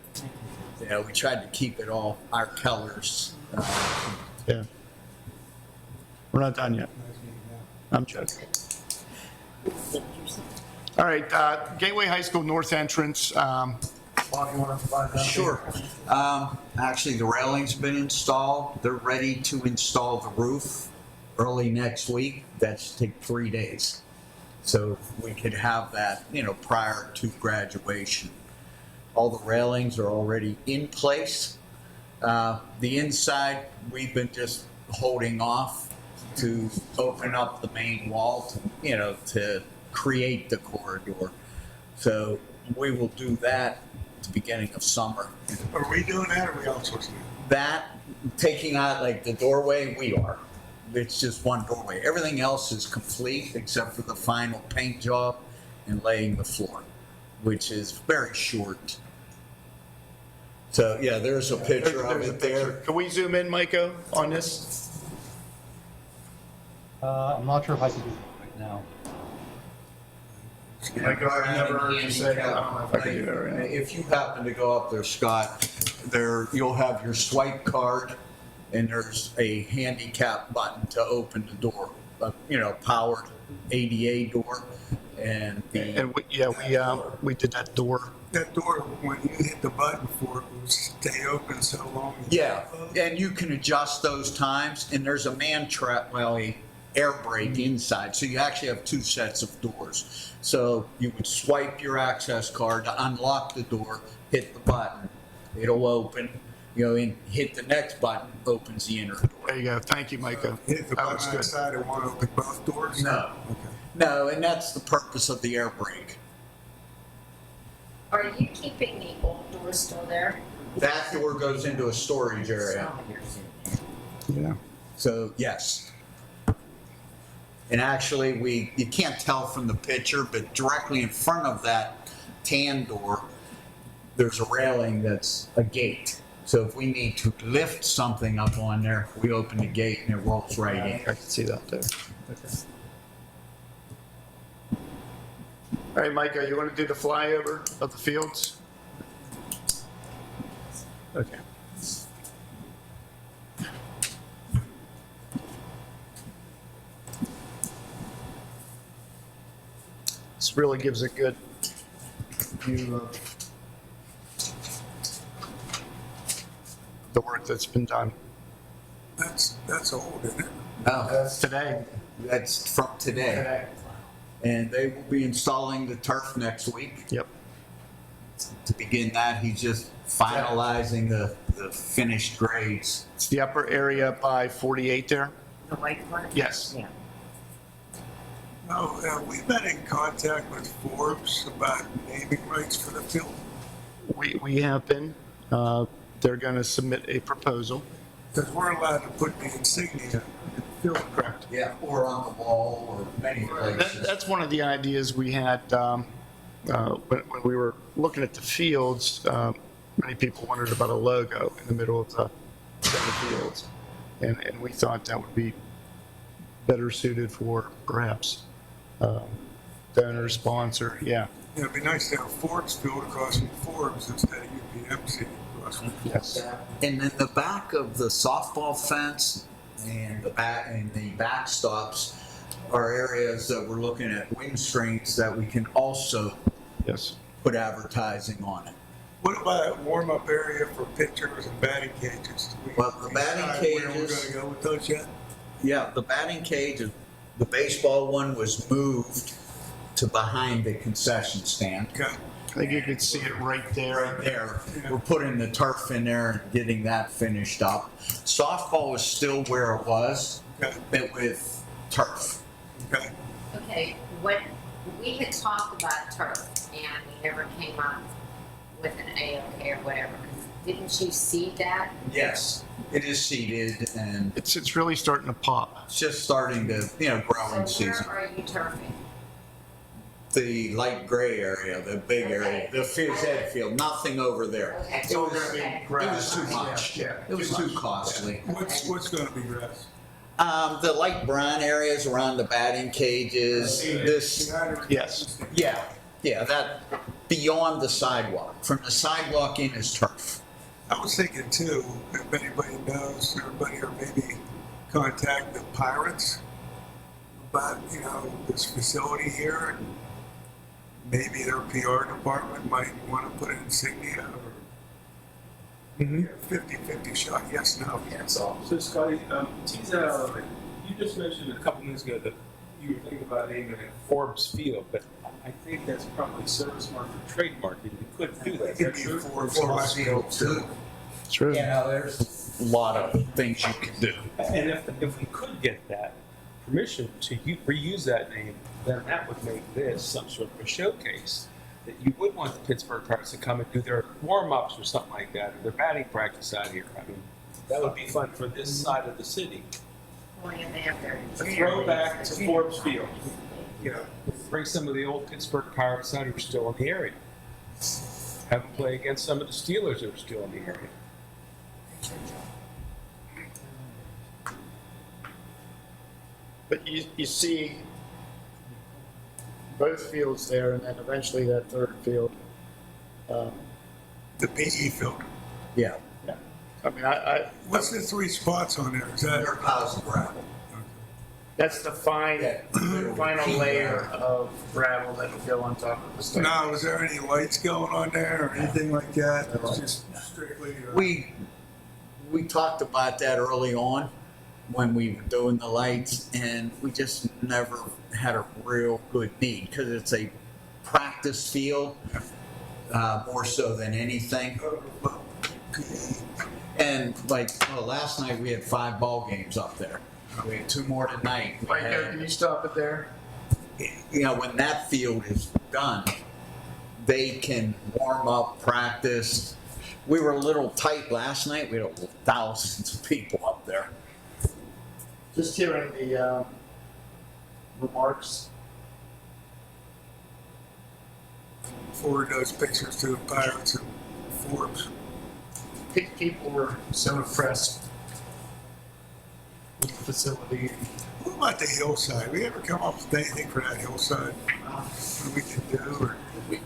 You know, we tried to keep it all our colors. Yeah. We're not done yet. I'm joking. All right, Gateway High School North Entrance. Bob, you want to provide that? Sure. Actually, the railing's been installed. They're ready to install the roof early next week. That should take 3 days. So we could have that, prior to graduation. All the railings are already in place. The inside, we've been just holding off to open up the main wall to create the corridor. So we will do that at the beginning of summer. Are we doing that, or are we outsourcing it? That, taking out like the doorway, we are. It's just one doorway. Everything else is complete except for the final paint job and laying the floor, which is very short. So yeah, there's a picture of There's a it there. picture. Can we zoom in, Micah, on this? I'm not sure if I can do that right now. Micah, I've never heard you say that. I don't know if I can do it right now. If you happen to go up there, Scott, you'll have your swipe card, and there's a handicap button to open the door. Powered ADA door, and And we did that door. That door, when you hit the button for it, will stay open so long. yeah, and you can adjust those times. And there's a air brake inside, so you actually have 2 sets of doors. So you would swipe your access card to unlock the door, hit the button, it'll open. And hit the next button, opens the inner door. There you go. Thank you, Micah. Hit the That was button good. outside and want to open both doors? No. Okay. No, and that's the purpose of the air brake. Are you keeping the old door still there? That door goes into a storage area. Yeah. So, yes. And actually, you can't tell from the picture, but directly in front of that tan door, there's a railing that's a gate. So if we need to lift something up on there, we open the gate and it rolls right in. I can see that there. Okay. All right, Micah, you want to do the flyover of the fields? Okay. This really gives a good view of the work that's been done. That's old, isn't it? No, That's today. that's from today. And they will be installing the turf next week. Yep. To begin that, he's just finalizing the finished grades. It's the upper area by 48 there. The white part? Yes. Yeah. Oh, have we been in contact with Forbes about naming rights for the field? We have been, they're going to submit a proposal. Because we're allowed to put the insignia in the field, correct? Yeah, or on the wall, or many places. That's one of the ideas we had when we were looking at the fields. Many people wondered about a logo in the middle of the fields. And we thought that would be better suited for perhaps donor, sponsor, yeah. Yeah, it'd be nice to have Forbes Field across from Forbes instead of UPMC across from Yes. And in the back of the softball fence and the backstops are areas that we're looking at wind screens that we can also Yes. put advertising on it. What about a warm-up area for pitchers and batting cages? Well, the batting Where we're cages- gonna go with those yet? Yeah, the batting cage, the baseball one was moved to behind the concession stand. Okay. I think you could see it right there. Right there. We're putting the turf in there and getting that finished up. Softball is still where it was, Okay. but with turf. Okay. Okay, when we had talked about turf and we never came up with an A-OK or whatever, didn't you see that? Yes, it is seeded and It's really starting to pop. it's just starting to, growing So where season. are you turfing? The light gray area, the big area, the phys ed field, nothing over there. Okay. It was, Okay. it was too much. Yeah. It was too costly. What's gonna be grass? The light brown areas around the batting cages, this, Yes. yeah, that beyond the sidewalk. From the sidewalk in is turf. I was thinking too, if anybody knows, everybody, or maybe contact the Pirates about, this facility here. And maybe their PR department might want to put an insignia or 50-50 shot, yes, no. So Scotty, tease that out a little bit. You just mentioned a couple minutes ago that you were thinking about naming it Forbes Field, but I think that's probably service mark or trademark. You couldn't do that. It could be Is that true? Forbes Field too. True. There's a lot of things you can do. And if we could get that permission to reuse that name, then that would make this some sort of a showcase that you would want the Pittsburgh Pirates to come and do their warm-ups or something like that, or their batting practice out here. I mean, that would be fun for this side of the city. Well, yeah, they have their. A throwback to Forbes Field. Bring some of the old Pittsburgh Pirates out who are still in the area. Have them play against some of the Steelers that are still in the area. But you see both fields there, and then eventually that third field. The PE field. Yeah. I mean, I What's the 3 spots on there? Is that? They're piles of gravel. that's the final layer of gravel that will go on top of the stone. Now, is there any lights going on there or anything like that? It's just strictly. We talked about that early on when we were doing the lights, and we just never had a real good need because it's a practice field more so than anything. And last night we had 5 ball games up there. We had 2 more tonight. We had- Can you stop it there? when that field is done, they can warm up, practice. We were a little tight last night. We had thousands of people up there. Just hearing the remarks. Forward those pictures to the Pirates and Forbes. People were so impressed with the facility. What about the hillside? We ever come up with anything for that hillside? What we can do? Or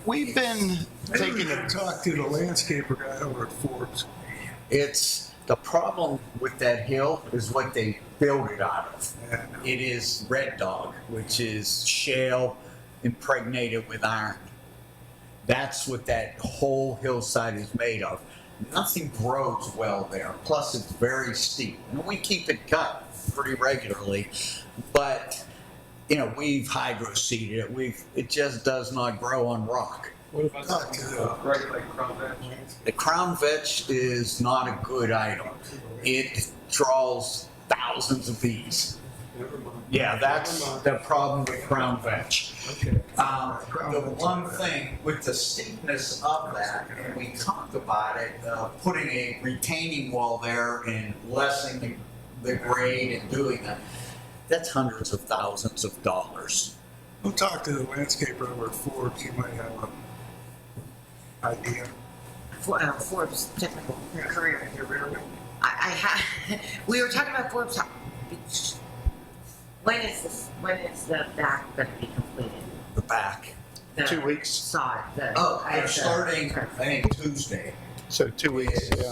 We've been maybe we taking can a talk to the landscaper guy over at Forbes. It's the problem with that hill is what they build it out of. Yeah, no. It is red dog, which is shale impregnated with iron. That's what that whole hillside is made of. Nothing grows well there. Plus, it's very steep. And we keep it cut pretty regularly, but we've hydro-seeded it. It just does not grow on rock. What about Talk to the right like Crown Vetch? The crown vetch is not a good item. It draws thousands of bees. Never mind. Yeah, that's the problem with Crown Bench. Okay. The one thing with the steepness of that, and we talked about it, putting a retaining wall there and lessening the grade and doing that, that's hundreds of thousands of dollars. We'll talk to the landscaper over at Forbes, he might have an idea. Forbes technical career. I we were talking about Forbes. When is the back going to be completed? The back. The 2 weeks. Sod. They're starting, I think, Tuesday. So 2 weeks, yeah.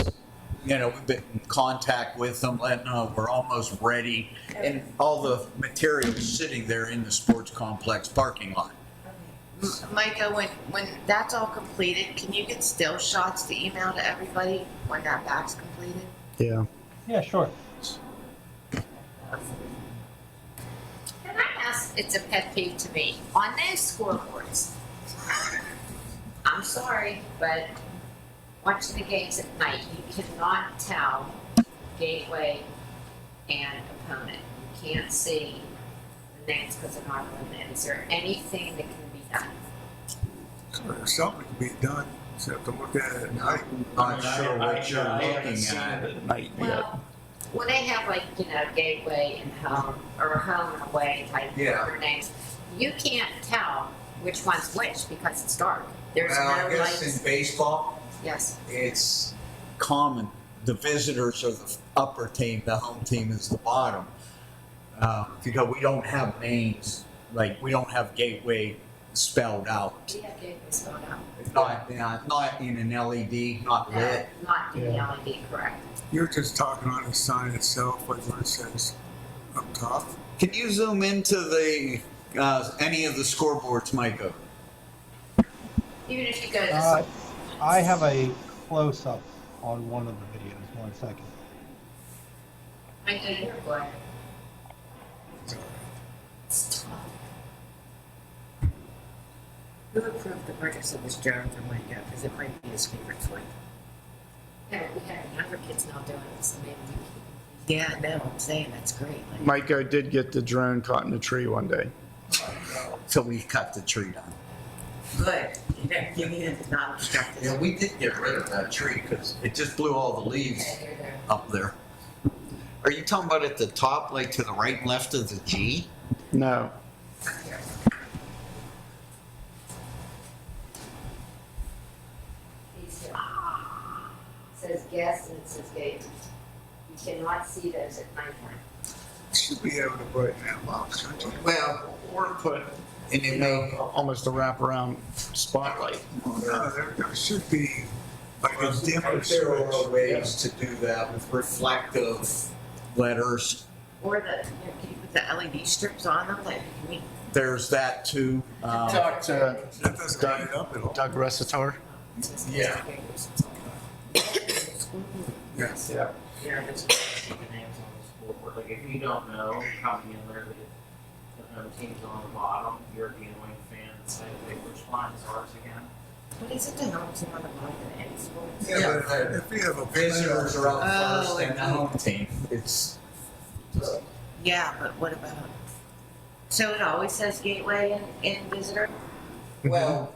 You know, we've been in contact with them, letting them know we're almost ready. And all the material is sitting there in the sports complex parking lot. Micah, when that's all completed, can you get still shots to email to everybody when that back's completed? Yeah. Yeah, sure. Can I ask, it's a pet peeve to me, on those scoreboards, I'm sorry, but watching the games at night, you cannot tell gateway and opponent. You can't see the names because they're not illuminated. Is there anything that can be done? So there's something to be done, just have to look at it at night. Not sure what you're I haven't looking seen at. it. Night, yeah. Well, when they have like, gateway and home, or home and away type Yeah. other names, you can't tell which one's which because it's dark. There's Well, I no guess lights. in baseball, Yes. it's common. The visitors are the upper team, the home team is the bottom. Because we don't have names, like we don't have gateway spelled out. We have gateway spelled out. Not in an LED, not lit. Not in the Yeah. LED, correct. You're just talking on the sign itself, like where it says up top. Can you zoom into the any of the scoreboards, Micah? Even if you go to Uh, I have a close-up on one of the videos. 1 second. I know you're going. It's tough. Who approved the purchase of this drone for Micah? Because it might be his favorite toy. Yeah, we have younger kids now doing this, so maybe we can. Yeah, no, I'm saying that's great. Like, Micah did get the drone caught in a tree one day. So we cut the tree down. good. You needed to not obstruct it. Yeah, we did get rid of that tree because it just blew all the leaves up there. Are you talking about at the top, like to the right and left of the G? No. It says guest and it says gate. You cannot see those at nighttime. Should be able to brighten that box, don't you? Well, or put, and it may, Almost a wraparound spotlight. No, there should be like a dimmer there are switch. ways to do that with reflective letters. Or can you put the LED strips on them that you can There's that too. Talk to That doesn't light it up at all. Doug Resitar. Yeah. Yes. Yeah, it's the names on the scoreboard. Like if you don't know how many other teams on the bottom, you're the annoying fan and say, "Hey, which line is ours again?" What is it to help someone about the end sports? Yeah, but if we have a Visitors are up Oh, first and the okay. home team. It's, Yeah, but what about? So it always says gateway and visitor? well,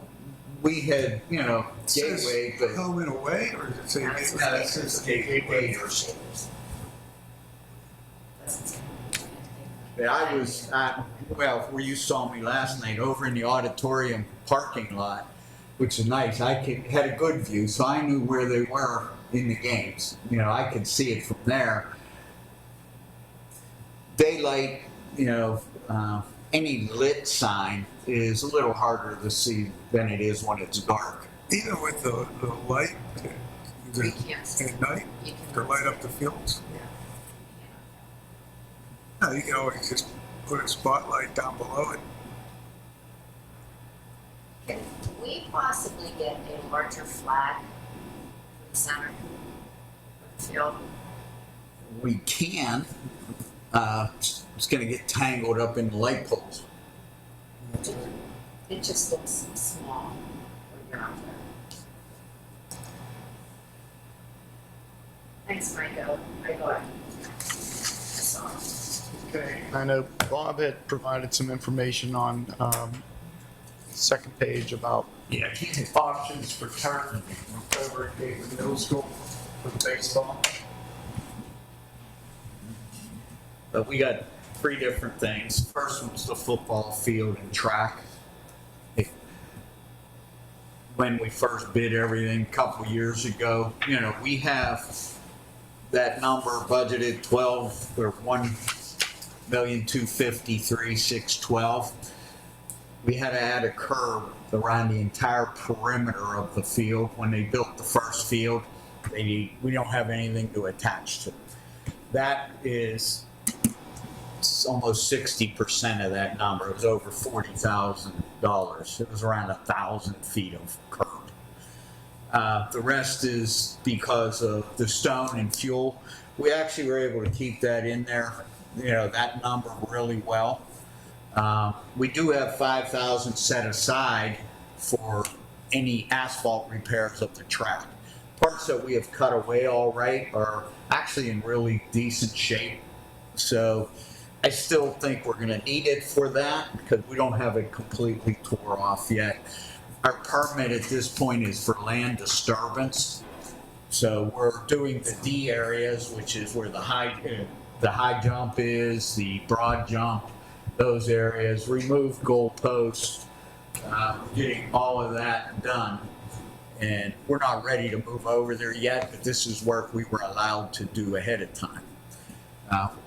we had, It says gateway, but home and away, or does it say no, gateway? it says gators. Yeah, I was at, well, where you saw me last night, over in the auditorium parking lot, which is nice. Had a good view, so I knew where they were in the games. I could see it from there. Daylight, any lit sign is a little harder to see than it is when it's dark. Even with the light, is You it can't see. at night You to cannot light see. up the fields? Yeah. No, you can always just put a spotlight down below it. Can we possibly get a larger flag for the center of the field? We can. It's going to get tangled up in the light poles. It just looks small when you're out there. Thanks, Micah. I got it. I saw it. Okay, I know Bob had provided some information on second page about options for turn over at Gateway Middle School for the baseball. But we got 3 different things. First one's the football field and track. When we first bid everything a couple years ago, you know, we have that number budgeted 12 or 1,253,612. We had to add a curb around the entire perimeter of the field. When they built the first field, we don't have anything to attach to. That is almost 60% of that number. It was over $40,000. It was around 1,000 feet of curb. The rest is because of the stone and fuel. We actually were able to keep that in there, you know, that number really well. We do have 5,000 set aside for any asphalt repairs of the track. Parts that we have cut away all right are actually in really decent shape. So I still think we're gonna need it for that because we don't have it completely tore off yet. Our permit at this point is for land disturbance. So we're doing the D areas, which is where the high jump is, the broad jump, those areas, remove goalposts, getting all of that done. And we're not ready to move over there yet, but this is work we were allowed to do ahead of time.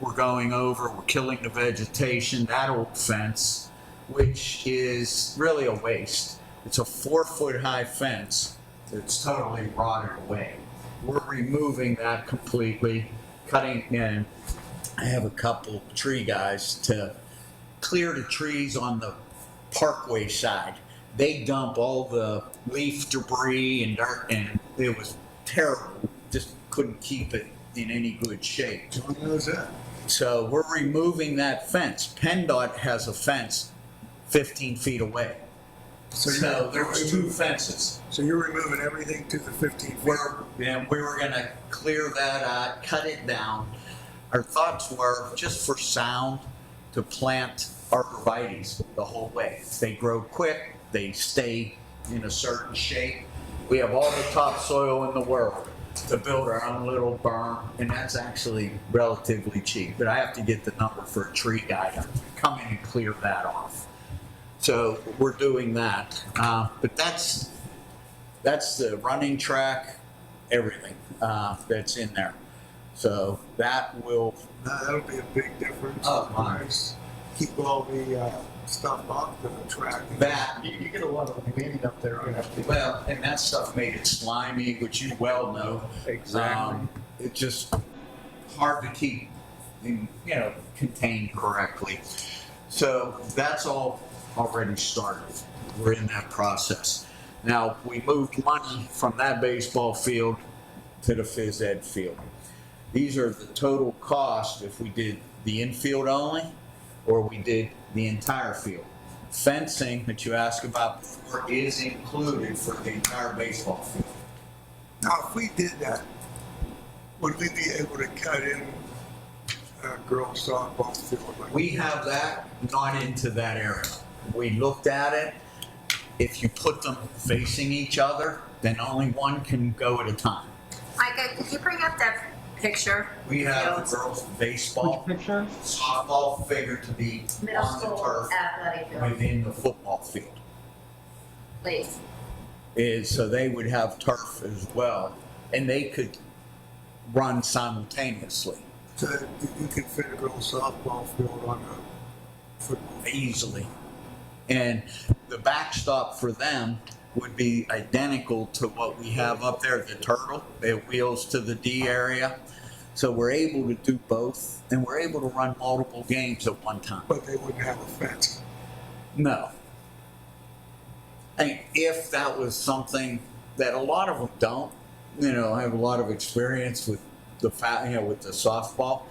We're going over, we're killing the vegetation, that old fence, which is really a waste. It's a 4-foot high fence that's totally rotted away. We're removing that completely, cutting in. I have a couple tree guys to clear the trees on the parkway side. They dump all the leaf debris and dirt, and it was terrible. Just couldn't keep it in any good shape. John knows that. So we're removing that fence. PennDOT has a fence 15 feet away. So there's 2 fences. So you're removing everything to the 15 feet? We were gonna clear that out, cut it down. Our thoughts were just for sound to plant arborvitaes the whole way. They grow quick, they stay in a certain shape. We have all the topsoil in the world to build our own little berm, and that's actually relatively cheap. But I have to get the number for a tree guy to come in and clear that off. So we're doing that. But that's the running track, everything that's in there. So that will. That'll be a big difference. Oh, my. Keep all the stuff off the track. That. You get a lot of weeding up there. Well, and that stuff made it slimy, which you well know. Exactly. It's just hard to keep, contained correctly. So that's all already started. We're in that process. Now, we moved money from that baseball field to the phys ed field. These are the total cost if we did the infield only or we did the entire field. Fencing that you asked about before is included for the entire baseball field. Now, if we did that, would we be able to cut in a girls softball field? We have that not into that area. We looked at it. If you put them facing each other, then only one can go at a time. Micah, could you bring up that picture? We have the girls baseball, Which picture? softball figured to be Middle on the school turf athletic field, within the football field. please. So they would have turf as well, and they could run simultaneously So that you could fit a girls softball field on a football field. easily. And the backstop for them would be identical to what we have up there at the Turtle. It wheels to the D area. So we're able to do both, and we're able to run multiple games at one time. But they wouldn't have a fence. No. And if that was something that a lot of them don't, I have a lot of experience with with the softball.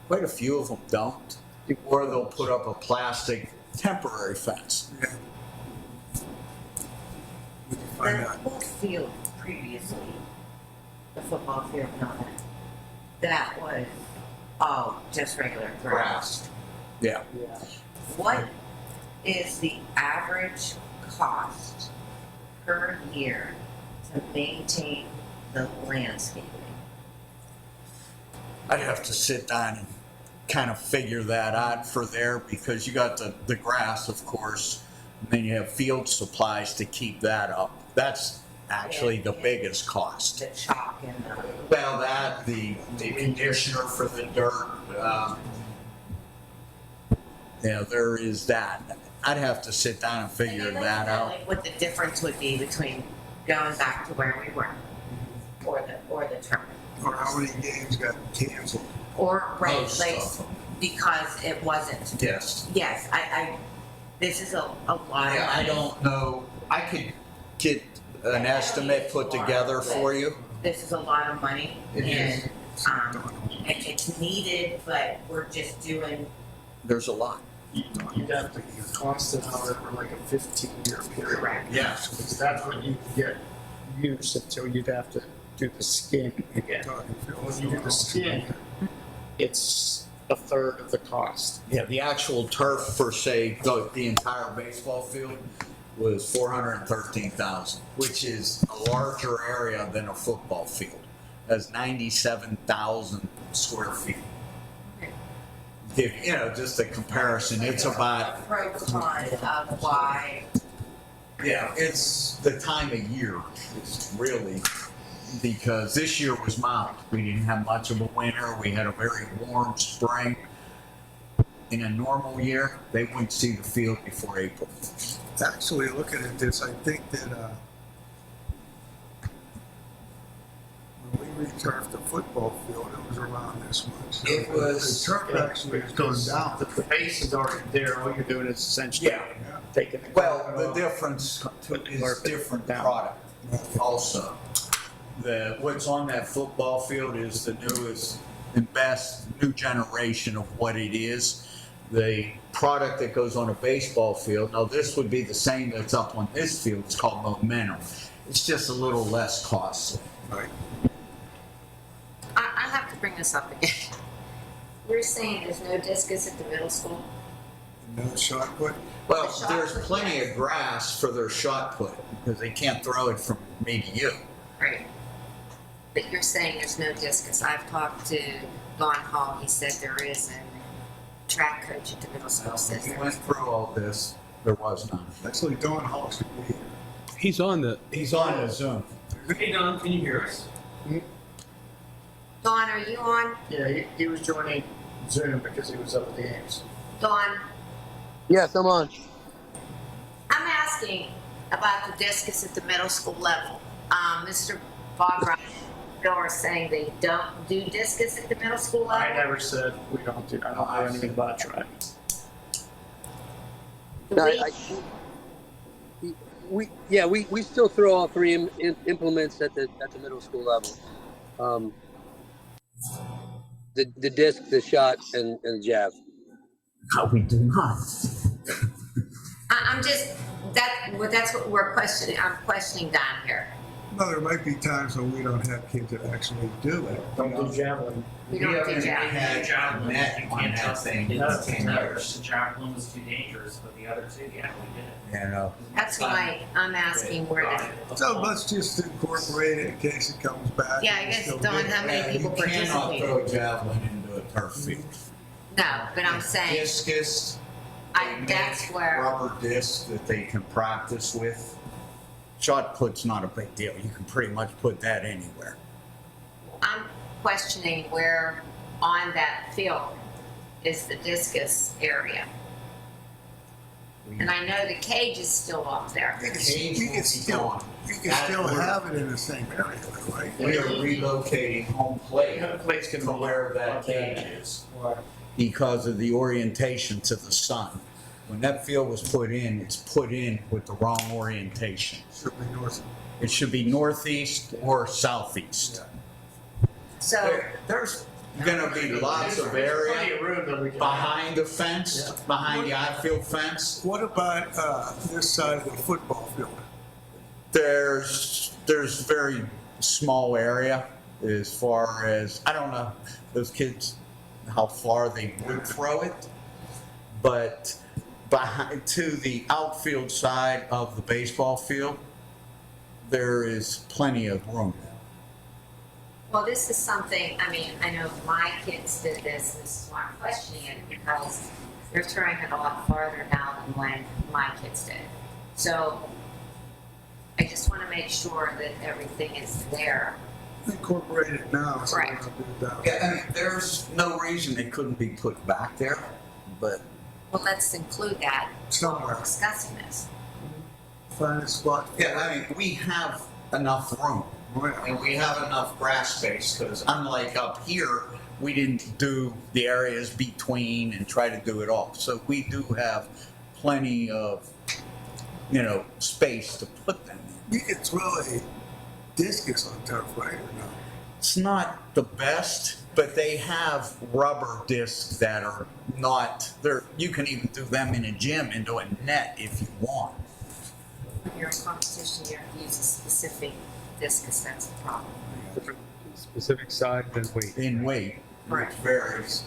Quite a few of them don't. Or they'll put up a plastic temporary fence. Yeah. We can find The out. whole field previously, the football field, that was all just regular grass. Yeah. What is the average cost per year to maintain the landscaping? I'd have to sit down and kind of figure that out for there, because you got the grass, of course, and then you have field supplies to keep that up. That's actually the biggest cost. The chalk and the. Well, the conditioner for the dirt, there is that. I'd have to sit down and figure that out. Like what the difference would be between going back to where we were, or the tournament. Or how many games got canceled? Or, right, Most like, of them. because it wasn't. Yes. Yes, this is a lot of money. Yeah, I don't know. I could get an estimate put together for you. This is a lot of money, It is. and it's needed, but we're just doing. There's a lot. You'd have to cost it out over like a 15-year period. Correct. Yes. Because that's what you get used until you'd have to do the skin again. When you do the skin, it's a third of the cost. Yeah, the actual turf per se, the entire baseball field was $413,000, which is a larger area than a football field. That's 97,000 square feet. Just a comparison, it's about, Pro con of why. yeah, it's the time of year. It's really, because this year was mild. We didn't have much of a winter. We had a very warm spring. In a normal year, they wouldn't see the field before April. Actually, looking at this, I think that when we returfed the football field, it was around this much. It was- The turf actually has gone down. The base is already there, all you're doing is essentially Yeah. taking the. Well, carpet the off. difference is carpet different down. product also. What's on that football field is the newest and best new generation of what it is. The product that goes on a baseball field, now this would be the same that's up on this field, it's called Momentum. It's just a little less costly. Right. I have to bring this up again. You're saying there's no discus at the middle school? No shot put. Well, The shot there's put, plenty yes. of grass for their shot put, because they can't throw it from me to you. Right. But you're saying there's no discus. I've talked to Don Hall, he said there is, and track coach at the middle school says We there went is. through all this, there was none. Actually, Don Hall should be here. He's on the. He's on the Zoom. Hey Don, can you hear us? Don, are you on? Yeah, he was joining Zoom because he was up at the games. Don, Yes, I'm on. I'm asking about the discus at the middle school level. Mr. Bob Ryan is saying they don't do discus at the middle school I level? never said we don't do, I don't know anything about track. Do No, we- we still throw all three implements at the middle school level. The disc, the shot, and the jab. No, we do not. I'm just, that's what we're questioning, I'm questioning Don here. No, there might be times when we don't have kids that actually do it. Don't do javelin. We don't do javelin. had Javelin, net you on can't that trust thing. the kids. It's The javelin was too dangerous, but the other two, yeah, we did it. You know, That's why I'm asking where the, So let's just incorporate it in case it comes back. yeah, I We guess, still Don, do it. how many people you cannot participated? throw a javelin into a turf field. No, but I'm saying, Discus, that's where, rubber disc that they can practice with. Shot put's not a big deal. You can pretty much put that anywhere. I'm questioning where on that field is the discus area. And I know the cage is still up there. The cage You will can be still, gone. you can That still would- have it in the same area, though, right? We are relocating home plate The plate's gonna to be where that okay. cage is because of the orientation to the sun. When that field was put in, it's put in with the wrong orientation. Should be north. It should be northeast or southeast. So, There's gonna be lots of area room that we can. behind the fence, behind the outfield fence. What about this side of the football field? There's very small area as far as, I don't know, those kids, how far they would throw it. but behind, to the outfield side of the baseball field, there is plenty of room. Well, this is something, I mean, I know my kids did this, and this is why I'm questioning it, because they're throwing it a lot farther now than when my kids did. So I just want to make sure that everything is there. Incorporated now. So Correct. we're gonna do that. Yeah, and there's no reason it couldn't be put back there, but Well, let's include that while Somewhere. we're discussing this. Find a spot. yeah, I mean, we have enough room. And we have enough grass space, because unlike up here, we didn't do the areas between and try to do it all. So we do have plenty of, space to put them in. You can throw a discus on turf, right, or no? It's not the best, but they have rubber discs that are not, you can even do them in a gym into a net if you want. When you're in competition, you have to use a specific discus, that's the problem. Different specific size and weight. In weight, which Correct. varies.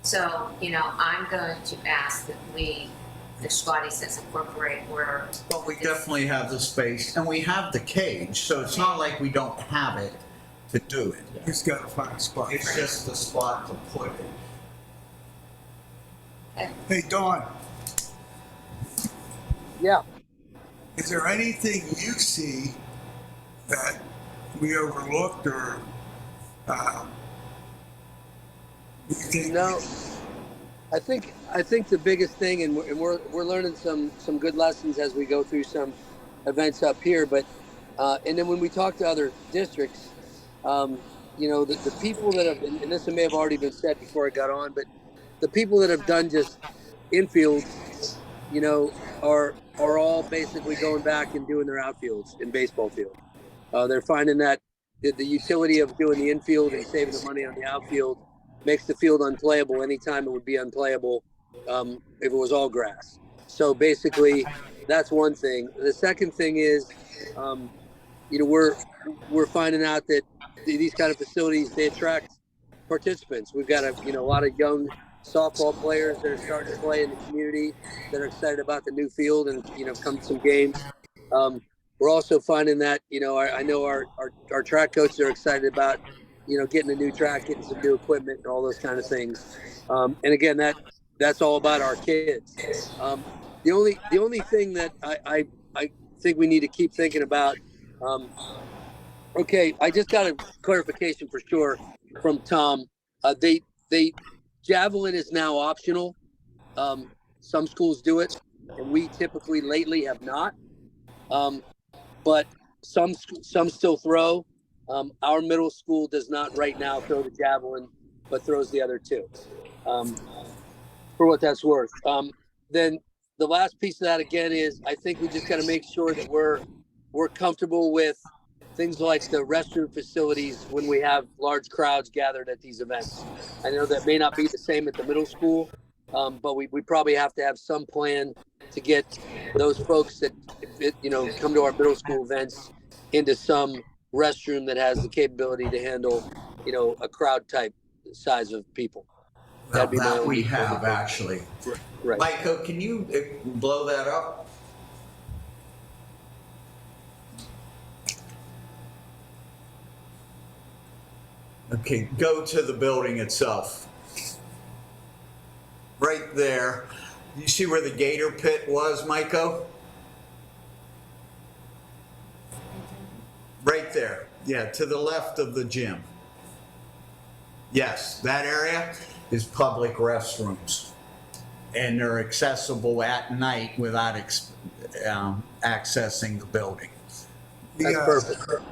So, I'm going to ask that we, the Scotty says incorporate where. But we definitely have the space, and we have the cage, so it's not like we don't have it to do it. You just gotta find a spot. It's just the spot to put it. Hey, Dawn, Yeah. is there anything you see that we overlooked or you think? No, I think the biggest thing, and we're learning some good lessons as we go through some events up here. But and then when we talk to other districts, the people that have, and this may have already been said before I got on, but the people that have done just infield, are all basically going back and doing their outfields in baseball field. They're finding that the utility of doing the infield and saving the money on the outfield makes the field unplayable anytime it would be unplayable if it was all grass. So basically, that's one thing. The second thing is, we're finding out that these kind of facilities, they attract participants. We've got a lot of young softball players that are starting to play in the community that are excited about the new field and come to some games. We're also finding that I know our track coaches are excited about getting a new track, getting some new equipment, and all those kind of things. And again, that's all about our kids. The only thing that I think we need to keep thinking about. Okay, I just got a clarification for sure from Tom. They javelin is now optional. Some schools do it, and we typically lately have not. But some still throw. Our middle school does not right now throw the javelin, but throws the other two. For what that's worth. Then the last piece of that again is I think we just got to make sure that we're comfortable with things like the restroom facilities when we have large crowds gathered at these events. I know that may not be the same at the middle school, but we probably have to have some plan to get those folks that come to our middle school events into some restroom that has the capability to handle a crowd type size of people. Well, That'd be my that only we have actually. Right. Michael, can you blow that up? Okay, go to the building itself. Right there. You see where the gator pit was, Maiko? Right there. Yeah, to the left of the gym. Yes, that area is public restrooms. And they're accessible at night without accessing the building. That's perfect.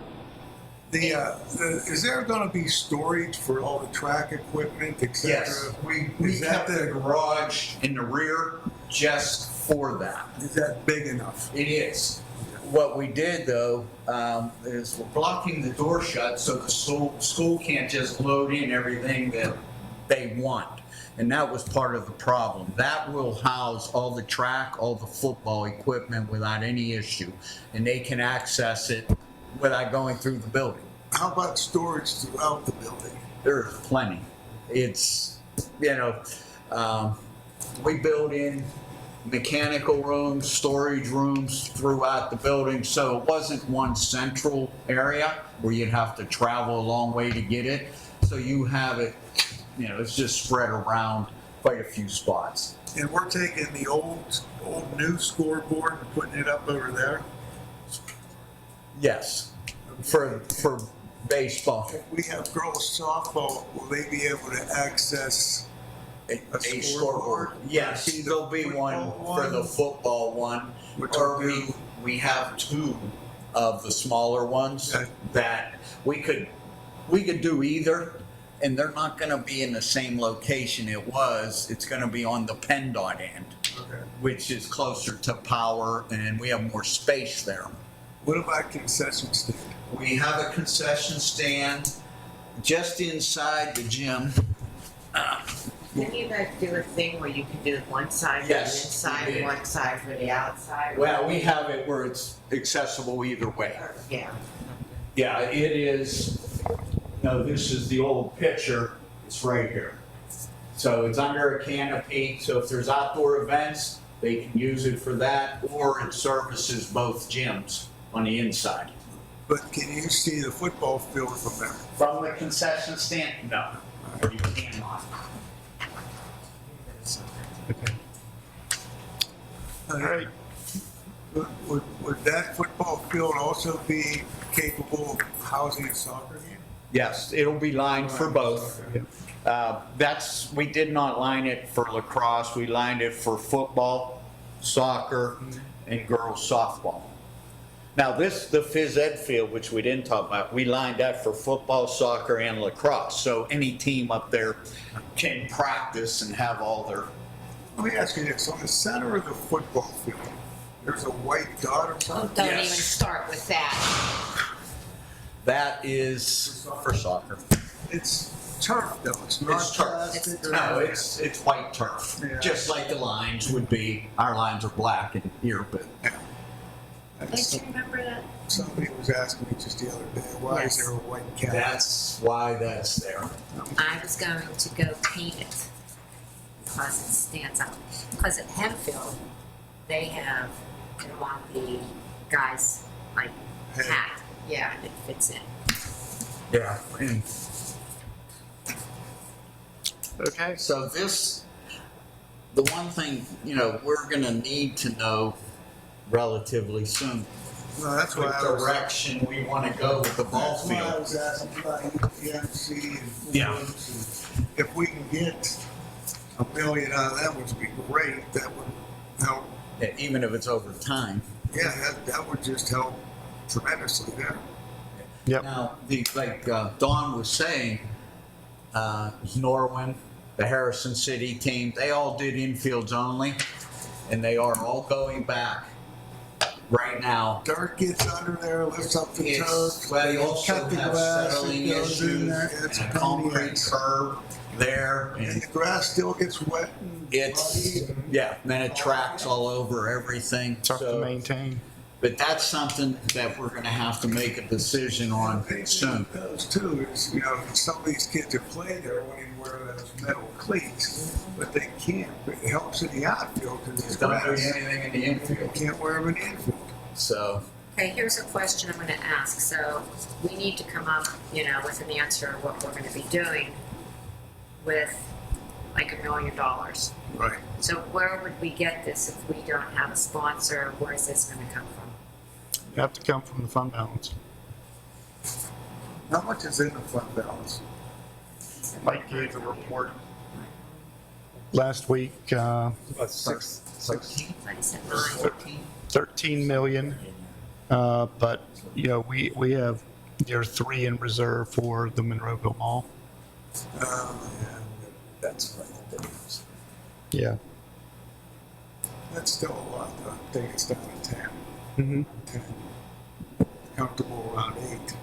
Is there going to be storage for all the track equipment, etc.? Yes, we kept the garage in the rear just for that. Is that big enough? It is. What we did though is we're blocking the door shut so the school can't just load in everything that they want. And that was part of the problem. That will house all the track, all the football equipment without any issue. And they can access it without going through the building. How about storage throughout the building? There's plenty. It's, We built in mechanical rooms, storage rooms throughout the building, so it wasn't one central area where you'd have to travel a long way to get it. So you have it, it's just spread around quite a few spots. And we're taking the old new scoreboard and putting it up over there. Yes, for baseball. If we have girls softball, will they be able to access A scoreboard. Yes, there'll be one for the football one, or we have two of the smaller ones that we could do either, and they're not going to be in the same location it's going to be on the PennDOT end, which is closer to power, and we have more space there. What about concession stand? We have a concession stand just inside the gym. Can you guys do a thing where you can do one side for the Yes, inside, we did. one side for the outside? Well, we have it where it's accessible either way. Yeah. Yeah, it is. No, this is the old picture. It's right here. So it's under a canopy. So if there's outdoor events, they can use it for that, or it services both gyms on the inside. But can you see the football field from there? From the concession stand, no, you cannot. All right. Would that football field also be capable of housing a soccer game? Yes, it'll be lined for both. We did not line it for lacrosse. We lined it for football, soccer, and girls softball. Now the phys ed field, which we didn't talk about, we lined that for football, soccer, and lacrosse. So any team up there can practice and have all their. Let me ask you this, on the center of the football field, there's a white dot or something? Don't even start with that. That is for soccer. It's turf though, it's not It's turf. plastic or No, anything. it's white turf, Yeah. just like the lines would be. Our lines are black in here, but Don't you remember that? Somebody was asking me just the other day, why is there a white cap? that's why that's there. I was going to go paint it because it stands out. Because at Hempfield, they have it on the guy's like hat. Yeah, it fits in. Yeah. Okay. So the one thing, we're gonna need to know relatively soon. Well, that's why What I was, direction we wanna go with the ball that's why I field. was asking about UPMC and Yeah. Ford's, and if we can get $1 million out of that, which would be great, that would help. Yeah, even if it's over time. Yeah, that would just help tremendously there. Yep. Now, like Dawn was saying, Norwin, the Harrison City team, they all did infields only, and they are all going back right now. Dirt gets under there, lifts up the turf. Well, you also cut the have grass, it settling goes in issues there, it's and a pain in the concrete ass. curb there, And and the grass still gets wet and it's, muddy. yeah, then it tracks all over everything. Tough to So, maintain. but that's something that we're gonna have to make a decision on soon. Those too is, some of these kids that play there want to wear those metal cleats, but they can't. It helps in the outfield because it's Don't do grass. anything in the You infield, can't wear them in the infield. so. Okay, here's a question I'm gonna ask. So we need to come up, with an answer of what we're gonna be doing with like $1 million. Right. So where would we get this if we don't have a sponsor? Where is this gonna come from? You have to come from the fund balance. How much is in the fund balance? Mike gave a report last week, About six. Like I said, 9. 13 million. But, we have near 3 in reserve for the Monroeville Mall. Yeah. That's right. Yeah. That's still a lot, though. I think it's down to 10. Mm-hmm. 10. Comfortable around 8.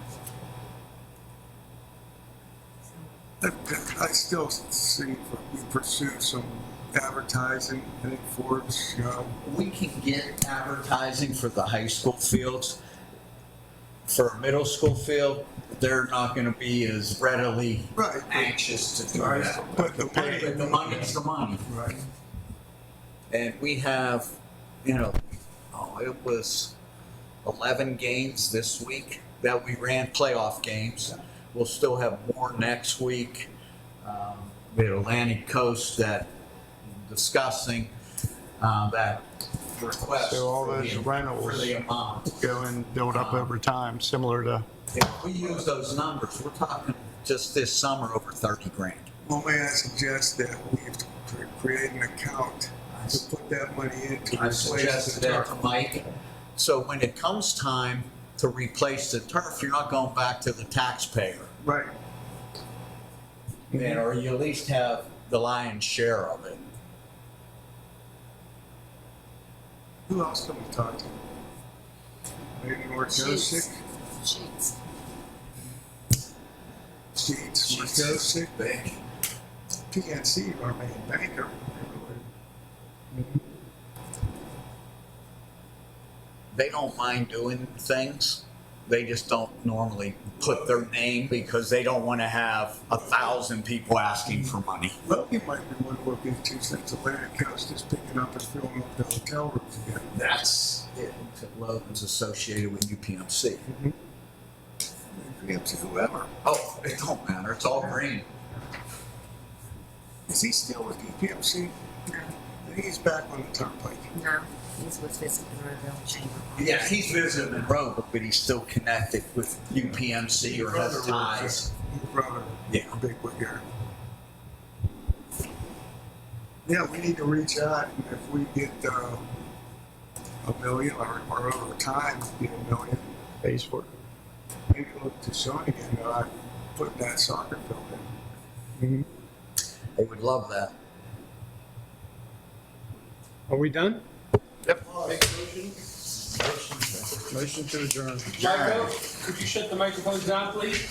I still see if we pursue some advertising, I think Forbes, We can get advertising for the high school fields for a middle school field, they're not gonna be as readily Right. anxious to do Right. that. But the But the money's the money. Right. And we have, it was 11 games this week that we ran, playoff games. We'll still have more next week. We had Atlantic Coast that discussing that request So all for those the rentals amount. go and build up over time, similar to, If we use those numbers, we're talking just this summer over 30 grand. Well, may I suggest that we create an account to put that money into I replace suggested the that turf. to Mike. So when it comes time to replace the turf, you're not going back to the taxpayer. Right. Or you at least have the lion's share of it. Who else can we talk to? Maybe Ortosic? Sheets. Sheets, Ortosic, Bank. PNC, our main banker. They don't mind doing things. They just don't normally put their name because they don't want to have 1,000 people asking for money. Well, you might be one of our big two cents Atlantic Coast is picking up and filling up the hotel rooms again. That's it. Logan's associated with UPMC. PNC, whoever. Oh, it don't matter. It's all green. Is he still with UPMC? Yeah. He's back on the turnpike. No, he's with Visit Monroeville Chamber. Yeah, he's visiting Monroe, but he's still connected with UPMC or has ties. Your brother. Yeah. Big wig here. Yeah, we need to reach out, and if we get $1 million or over time get $1 million, pays for it. maybe look to Shawnigan about putting that soccer field in. They would love that. Are we done? Yep. Motion to adjourn. Michael, could you shut the microphones down, please?